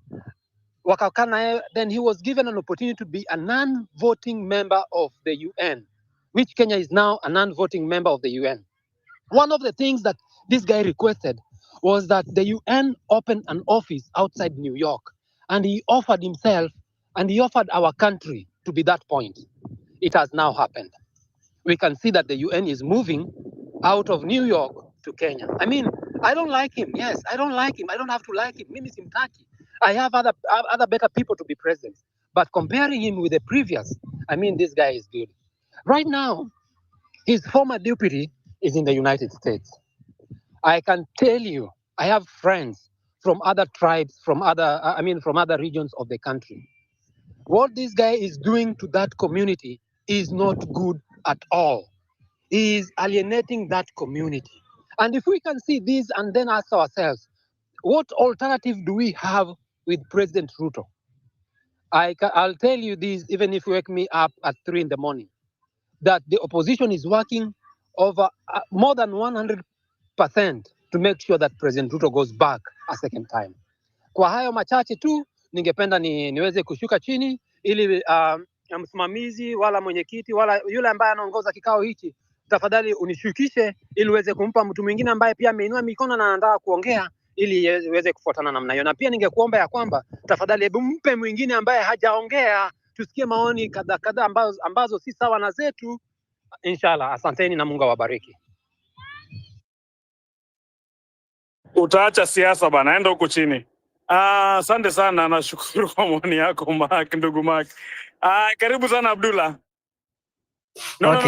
then he was given an opportunity to be a non-voting member of the UN, which Kenya is now a non-voting member of the UN. One of the things that this guy requested was that the UN open an office outside New York, and he offered himself and he offered our country to be that point. It has now happened. we can see that the UN is moving out of New York to Kenya. I mean, I don't like him. Yes, I don't like him. I don't have to like him. Mimi simtaki. I have other better people to be president. But comparing him with the previous, I mean, this guy is good. Right now, his former deputy is in the United States. I can tell you, I have friends from other tribes, from other regions of the country. What this guy is doing to that community is not good at all. He is alienating that community. And if we can see this and then ask ourselves, what alternative do we have with President Ruto? I'll tell you this, even if you wake me up at 3 in the morning, that the opposition is working over more than 100% to make sure that President Ruto goes back a second time. Kwa hayo machache tu, ningependa niweze kushuka chini ili msimamizi wala mwenyekiti wala yule ambaye anaongoza kikao hichi, tafadhali unishukishe ili uweze kumpa mtu mwingine ambaye pia ameinua mikono na anataka kuongea ili iweze kufuatana namna hiyo. Na pia ningekuomba ya kwamba tafadhali hebu mpe mwingine ambaye hajaongea tusikie maoni kadha ambazo si sawa na zetu. Inshallah, asanteni na Mungu awabariki. Utaacha siasa bana, enda huko chini. Asante sana, nashukuru kwa maoni yako Mark, ndugu Mark. Karibu sana Abdullah. No,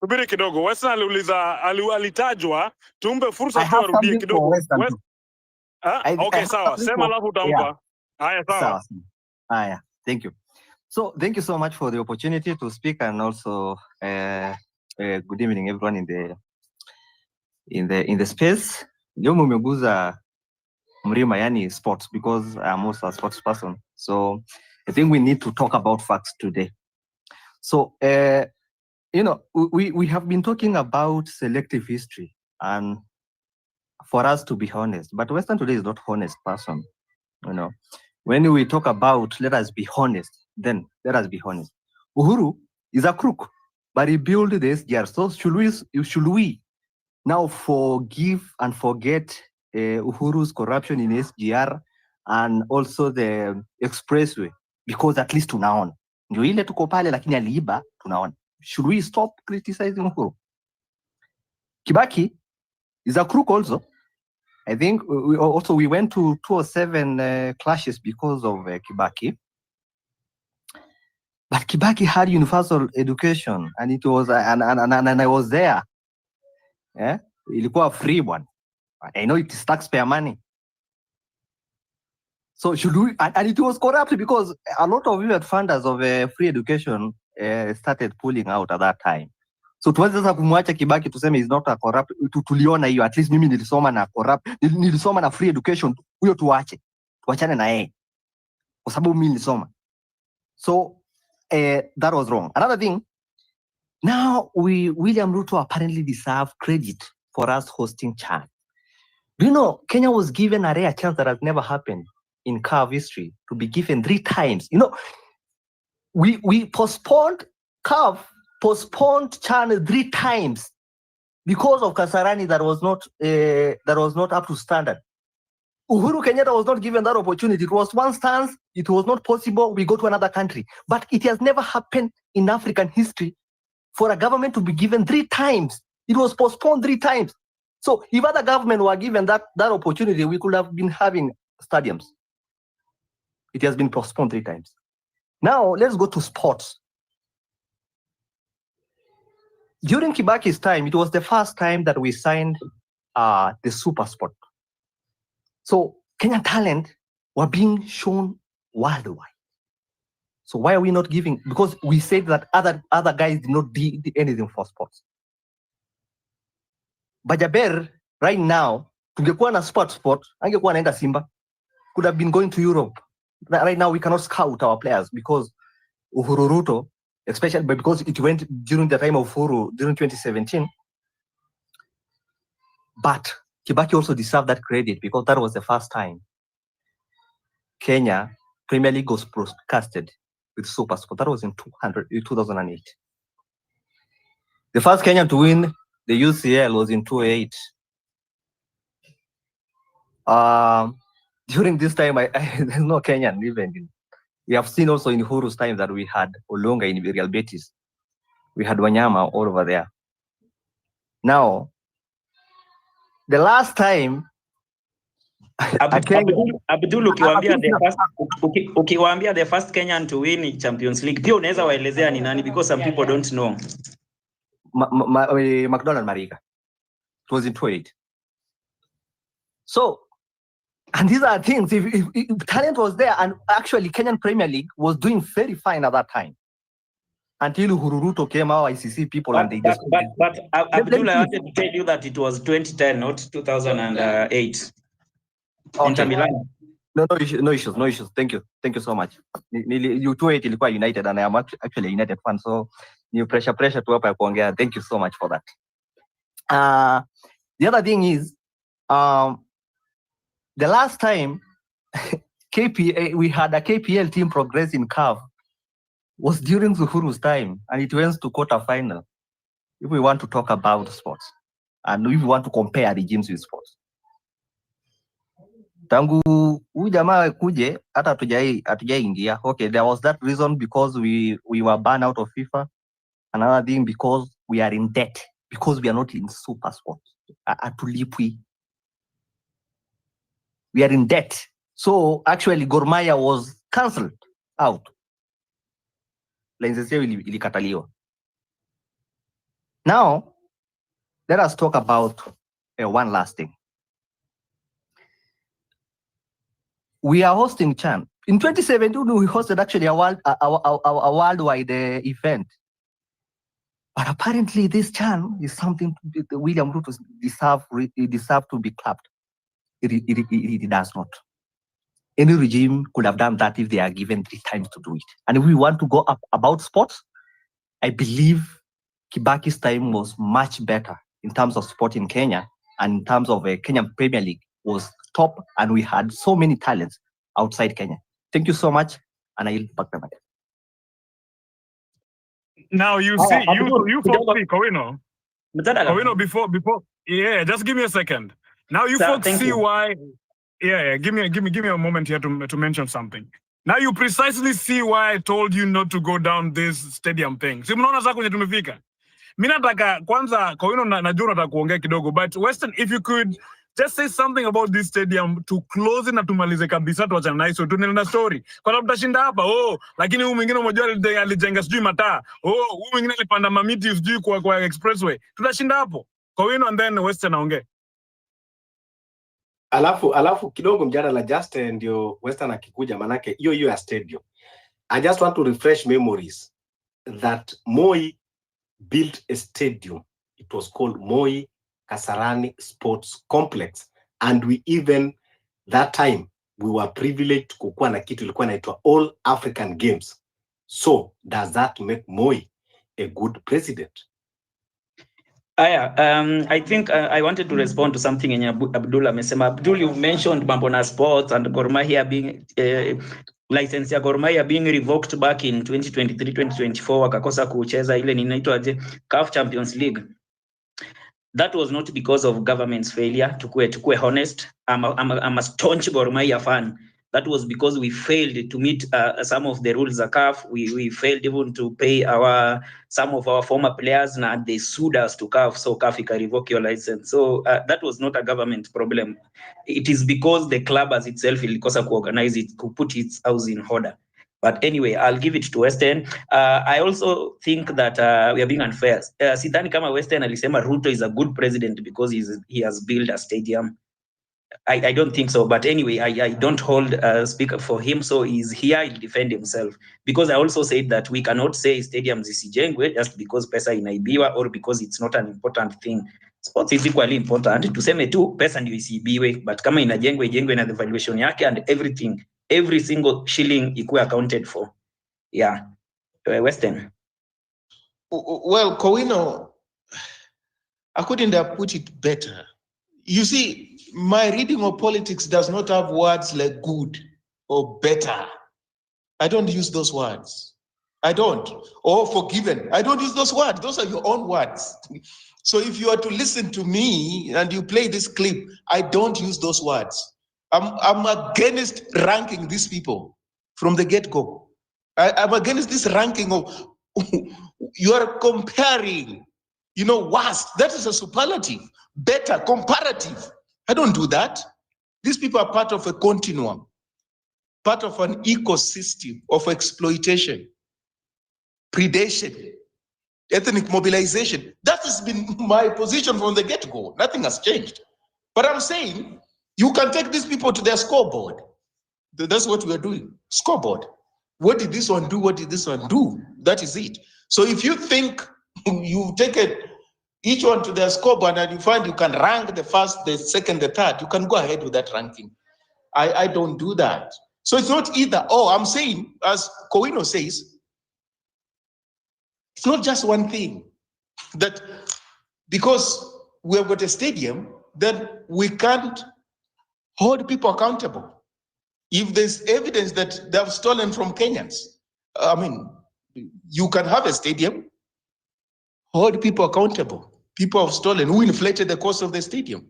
subiri kidogo. Western aliuliza, alitajwa, tumpe fursa tu arudie kidogo. Okay, sawa. Sema alafu utampa. Haya, sawa. Haya, thank you. So, thank you so much for the opportunity to speak, and also good evening everyone in the space. Leo mumeguza mlima, yani sports, because I'm also a sports person. So I think we need to talk about facts today. So we have been talking about selective history, and for us to be honest, but Western today is not honest person. When we talk about let us be honest, then let us be honest. Uhuru is a crook, but he built the SGR. So should we now forgive and forget Uhuru's corruption in SGR and also the expressway? Because at least tunaona ndio ile tuko pale, lakini aliiba tunaona. Should we stop criticizing Uhuru? Kibaki is a crook also. I think we went to 207 clashes because of Kibaki. But Kibaki had universal education, and it was and I was there. Yeah, ilikuwa free one. I know it is taxpayer money. So should we? And it was corrupt because a lot of you funders of free education started pulling out at that time. So tuweze sasa kumwacha Kibaki tuseme is not a corrupt. Tuliona hiyo, at least mimi nilisoma na corrupt, nilisoma na free education, huyo tuachane na yeye kwa sababu mimi nilisoma. So that was wrong. Another thing, now William Ruto apparently deserve credit for us hosting CHAN. Do you know Kenya was given a rare chance that has never happened in CAF history, to be given 3 times. We postponed CAF, postponed CHAN 3 times because of Kasarani that was not up to standard. Uhuru Kenyatta was not given that opportunity. It was one stance. It was not possible. We go to another country. But it has never happened in African history for a government to be given 3 times. It was postponed 3 times. So if other government were given that opportunity, we could have been having stadiums. It has been postponed 3 times. Now let's go to sports. During Kibaki's time, it was the first time that we signed the super sport. So Kenyan talent were being shown worldwide. So why are we not giving? Because we said that other guys did not do anything for sports. Bajaber right now, tungekuwa na sport, angekuwa naenda Simba, could have been going to Europe. Right now we cannot scout our players because Uhuru Ruto, especially because it went during the time of Uhuru during 2017. But Kibaki also deserved that credit because that was the first time Kenya Premier League was broadcasted with Super Sport. That was in 2008. The first Kenyan to win the UCL was in 2008. During this time, there's no Kenyan even. We have seen also in Uhuru's time that we had Olonga in Real Betis. We had Wanyama all over there. Now, the last time Abdul ukiwaambia the first Kenyan to win Champions League, pia unaweza waelezea ni nani, because some people don't know. McDonald Mariga. It was in 2008. So, and these are things, if talent was there, and actually Kenyan Premier League was doing very fine at that time. Until Ruto came out, ICC people, and they just... But Abdul, I wanted to tell you that it was 2010, not 2008. Okay. Inter Milan. No issues. Thank you so much. You 2-8 ilikuwa United, and I am actually a United fan, so you pressure to up kuongea. Thank you so much for that. The other thing is, the last time we had a KPL team progress in CAF was during Zuhuru's time, and it went to quarter-final. If we want to talk about sports, and if we want to compare regimes with sports. Tangu huyu jamaa kuje hata hatujaingia. Okay, there was that reason because we were banned out of FIFA. Another thing because we are in debt, because we are not in super sports. Atulipwi. We are in debt. So actually Gor Mahia was cancelled out. License ilikataliwa. Now, let us talk about one last thing. We are hosting CHAN. In 2017, we hosted actually a worldwide event. But apparently this CHAN is something William Ruto deserve to be clapped. It does not. Any regime could have done that if they are given 3 times to do it. And if we want to go up about sports, I believe Kibaki's time was much better in terms of sport in Kenya, and in terms of Kenyan Premier League was top, and we had so many talents outside Kenya. Thank you so much, and I yield back the mic. Now you see, you folks see, Kowino, before, yeah, just give me a second. Now you folks see why, yeah, give me a moment here to mention something. Now you precisely see why I told you not to go down this stadium thing. Si mnaona sasa kwenye tumefika. Mimi nataka kwanza Kowino najua nataka kuongea kidogo, but Western, if you could just say something about this stadium to close it na tumalize kabisa, tuachane na hizo tuendelee na story. Kwa sababu tutashinda hapa, lakini huyu mwingine mmoja alijenga sijui mataa. Huyu mwingine alipanda mamiti sijui kwa expressway. Tutashinda hapo. Kowino and then Western aongee. Alafu kidogo mjadala just ndio Western akikuja, manake hiyo ya stadium. I just want to refresh memories that Moi built a stadium. It was called Moi Kasarani Sports Complex, and we even that time we were privileged kukuwa na kitu ilikuwa inaitwa All African Games. So does that make Moi a good president? I think I wanted to respond to something in Abdul amesema. Abdul, you mentioned mambo na sports and Gor Mahia being license ya Gor Mahia being revoked back in 2023-2024 wakakosa kucheza ile inaitwaje CAF Champions League. That was not because of government's failure, to honest. I'm a staunch Gor Mahia fan. That was because we failed to meet some of the rules of CAF. We failed even to pay some of our former players, and they sued us to CAF, so CAF can revoke your license. So that was not a government problem. It is because the club as itself ilikosa organize it, could put its house in order. But anyway, I'll give it to Western. I also think that we are being unfair. Sidhani kama Western alisema Ruto is a good president because he has built a stadium. I don't think so. But anyway, I don't hold speaker for him, so he's here, he'll defend himself. Because I also said that we cannot say stadiums isijengwe just because pesa inaibiwa or because it's not an important thing. Sports is equally important. Tuseme tu pesa ndio isiibiwe, but kama inajengwa ijengwe na the valuation yake and everything, every single shilling ikuwe accounted for. Yeah. Western. Well, Kowino, I couldn't have put it better. You see, my reading of politics does not have words like good or better. I don't use those words. I don't. Or forgiven. I don't use those words. Those are your own words. So if you are to listen to me and you play this clip, I don't use those words. I'm against ranking these people from the get-go. I'm against this ranking of you are comparing, worst. That is a superlative. Better, comparative. I don't do that. These people are part of a continuum, part of an ecosystem of exploitation, predation, ethnic mobilization. That has been my position from the get-go. Nothing has changed. But I'm saying you can take these people to their scoreboard. That's what we are doing. Scoreboard. What did this one do? What did this one do? That is it. So if you think you take each one to their scoreboard and you find you can rank the first, the second, the third, you can go ahead with that ranking. I don't do that. So it's not either or. I'm saying, as Kowino says, it's not just one thing. That because we have got a stadium, then we can't hold people accountable. If there's evidence that they have stolen from Kenyans, you can have a stadium, hold people accountable. People have stolen. Who inflated the cost of the stadium?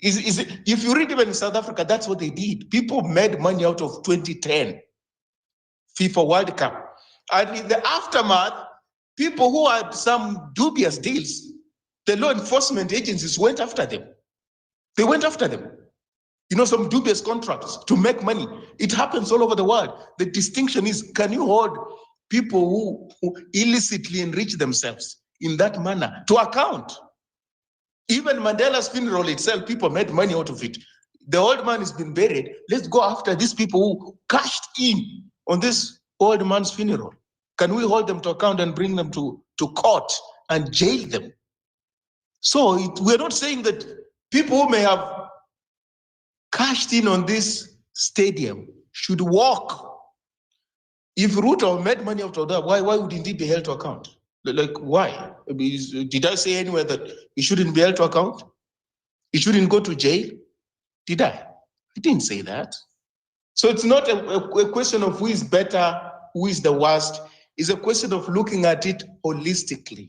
If you read even in South Africa, that's what they did. People made money out of 2010 FIFA World Cup. And in the aftermath, people who had some dubious deals, the law enforcement agencies went after them. They went after them. Some dubious contracts to make money. It happens all over the world. The distinction is, can you hold people who illicitly enrich themselves in that manner to account? Even Mandela's funeral itself, people made money out of it. The old man has been buried. Let's go after these people who cashed in on this old man's funeral. Can we hold them to account and bring them to court and jail them? So we're not saying that people who may have cashed in on this stadium should walk. If Ruto made money out of that, why wouldn't he be held to account? Like, why? Did I say anywhere that he shouldn't be held to account? He shouldn't go to jail? Did I? I didn't say that. So it's not a question of who is better, who is the worst. It's a question of looking at it holistically,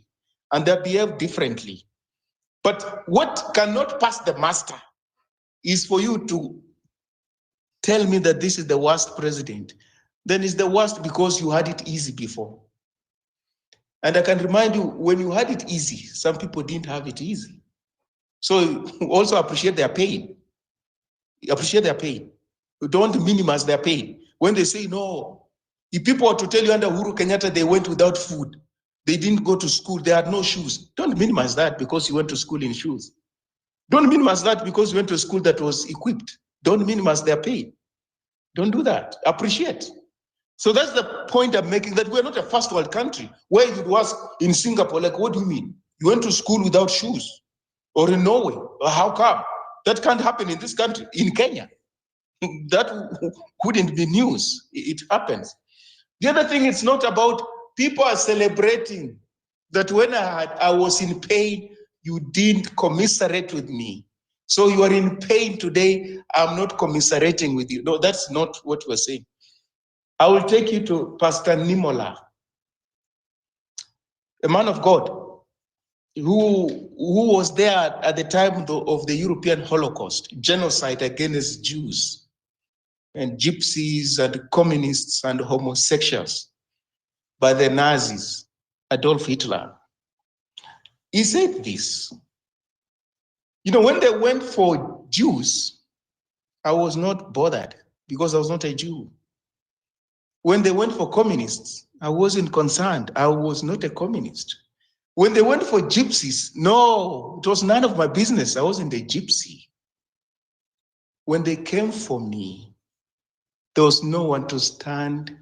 and they behave differently. But what cannot pass the muster is for you to tell me that this is the worst president. Then it's the worst because you had it easy before. And I can remind you, when you had it easy, some people didn't have it easy. So also appreciate their pain. Appreciate their pain. Don't minimize their pain. When they say, no, if people were to tell you under Uhuru Kenyatta, they went without food, they didn't go to school, they had no shoes. Don't minimize that because you went to school in shoes. Don't minimize that because you went to a school that was equipped. Don't minimize their pain. Don't do that. Appreciate. So that's the point I'm making, that we're not a first world country. Where it was in Singapore, like, what do you mean? You went to school without shoes? Or in Norway? Or how come? That can't happen in this country, in Kenya. That wouldn't be news. It happens. The other thing, it's not about people are celebrating that when I was in pain, you didn't commiserate with me. So you are in pain today, I'm not commiserating with you. No, that's not what we're saying. I will take you to Pastor Nimola, a man of God who was there at the time of the European Holocaust, genocide against Jews and gypsies and communists and homosexuals by the Nazis, Adolf Hitler. He said this, when they went for Jews, I was not bothered because I was not a Jew. When they went for communists, I wasn't concerned. I was not a communist. When they went for gypsies, no, it was none of my business. I wasn't a gypsy. When they came for me, there was no one to stand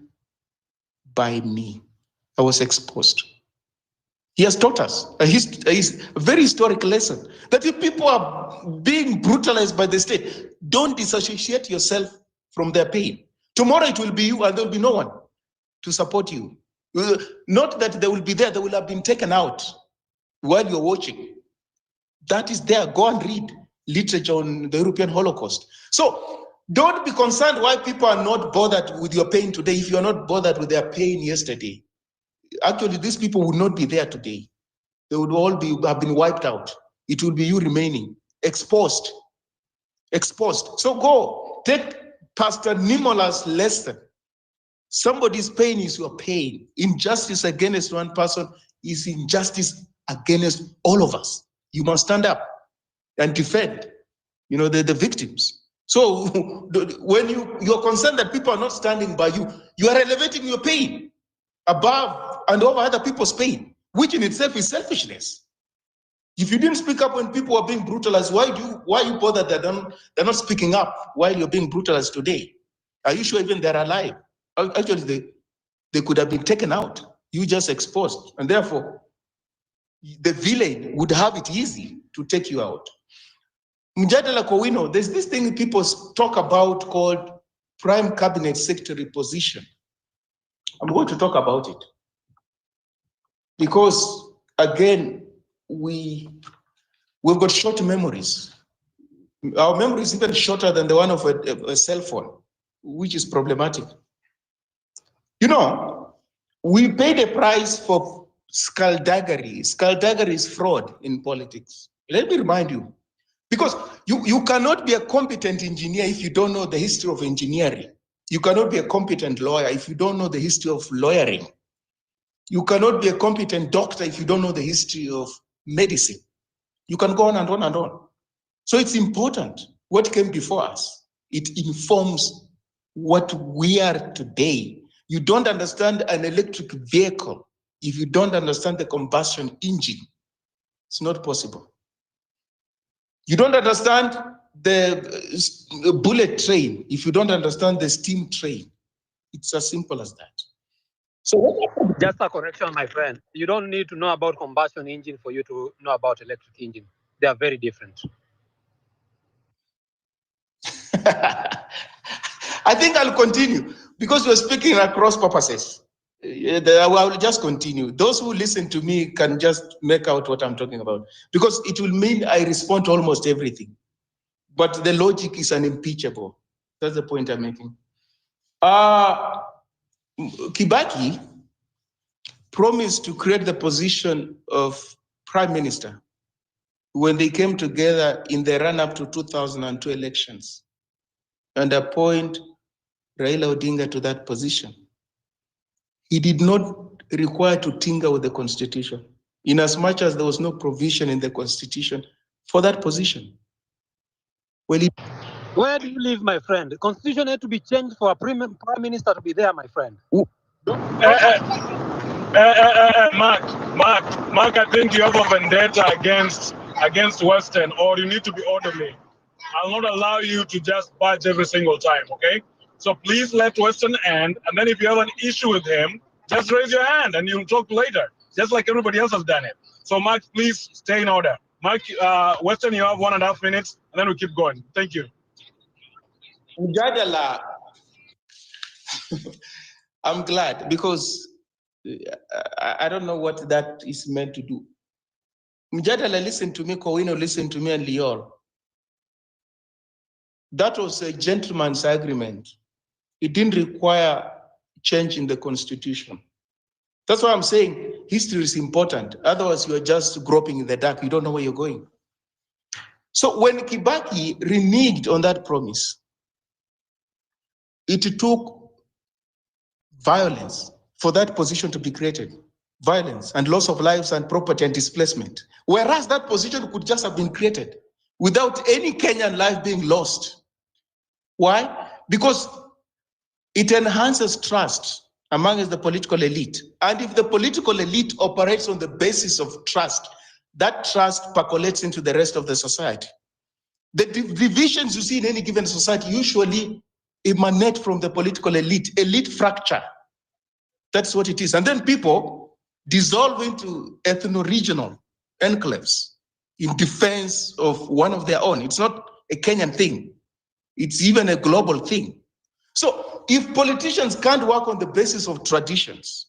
by me. I was exposed. He has taught us a very historic lesson that if people are being brutalized by the state, don't disassociate yourself from their pain. Tomorrow it will be you and there will be no one to support you. Not that they will be there, they will have been taken out while you're watching. That is there. Go and read literature on the European Holocaust. So don't be concerned why people are not bothered with your pain today if you're not bothered with their pain yesterday. Actually, these people would not be there today. They would all have been wiped out. It will be you remaining, exposed. So go, take Pastor Nimola's lesson Somebody's pain is your pain. Injustice against one person is injustice against all of us. You must stand up and defend, the victims. So when you're concerned that people are not standing by you, you are elevating your pain above and over other people's pain, which in itself is selfishness. If you didn't speak up when people are being brutalized, why are you bothered that they're not speaking up while you're being brutalized today? Are you sure even they're alive? Actually, they could have been taken out. You just exposed. And therefore, the villain would have it easy to take you out. Mjadala Kowino, there's this thing people talk about called prime cabinet secretary position. I'm going to talk about it. Because, again, we've got short memories. Our memory is even shorter than the one of a cell phone, which is problematic. We paid a price for skullduggery. Skullduggery is fraud in politics. Let me remind you, because you cannot be a competent engineer if you don't know the history of engineering. You cannot be a competent lawyer if you don't know the history of lawyering. You cannot be a competent doctor if you don't know the history of medicine. You can go on and on and on. So it's important what came before us. It informs what we are today. You don't understand an electric vehicle if you don't understand the combustion engine. It's not possible. You don't understand the bullet train if you don't understand the steam train. It's as simple as that. So just a correction, my friend. You don't need to know about combustion engine for you to know about electric engine. They are very different. I think I'll continue because we're speaking across purposes. I will just continue. Those who listen to me can just make out what I'm talking about because it will mean I respond to almost everything. But the logic is unimpeachable. That's the point I'm making. Kibaki promised to create the position of prime minister when they came together in the run-up to 2002 elections and appoint Raila Odinga to that position. He did not require to tinker with the constitution, in as much as there was no provision in the constitution for that position. Well, where do you live, my friend? The constitution had to be changed for a prime minister to be there, my friend. Mark, I think you have a vendetta against Western, or you need to be orderly. I'll not allow you to just budge every single time, okay? So please let Western end, and then if you have an issue with him, just raise your hand and you'll talk later, just like everybody else has done it. So Mark, please stay in order. Mark, Western, you have 1.5 minutes, and then we keep going. Thank you. Mjadala, I'm glad because I don't know what that is meant to do. Mjadala, listen to me, Kowino, listen to me, and Lior. That was a gentleman's agreement. It didn't require change in the constitution. That's why I'm saying history is important. Otherwise, you're just groping in the dark. You don't know where you're going. So when Kibaki reneged on that promise, it took violence for that position to be created. Violence and loss of lives and property and displacement. Whereas that position could just have been created without any Kenyan life being lost. Why? Because it enhances trust among the political elite. And if the political elite operates on the basis of trust, that trust percolates into the rest of the society. The divisions you see in any given society usually emanate from the political elite fracture. That's what it is. And then people dissolve into ethno-regional enclaves in defense of one of their own. It's not a Kenyan thing. It's even a global thing. So if politicians can't work on the basis of traditions,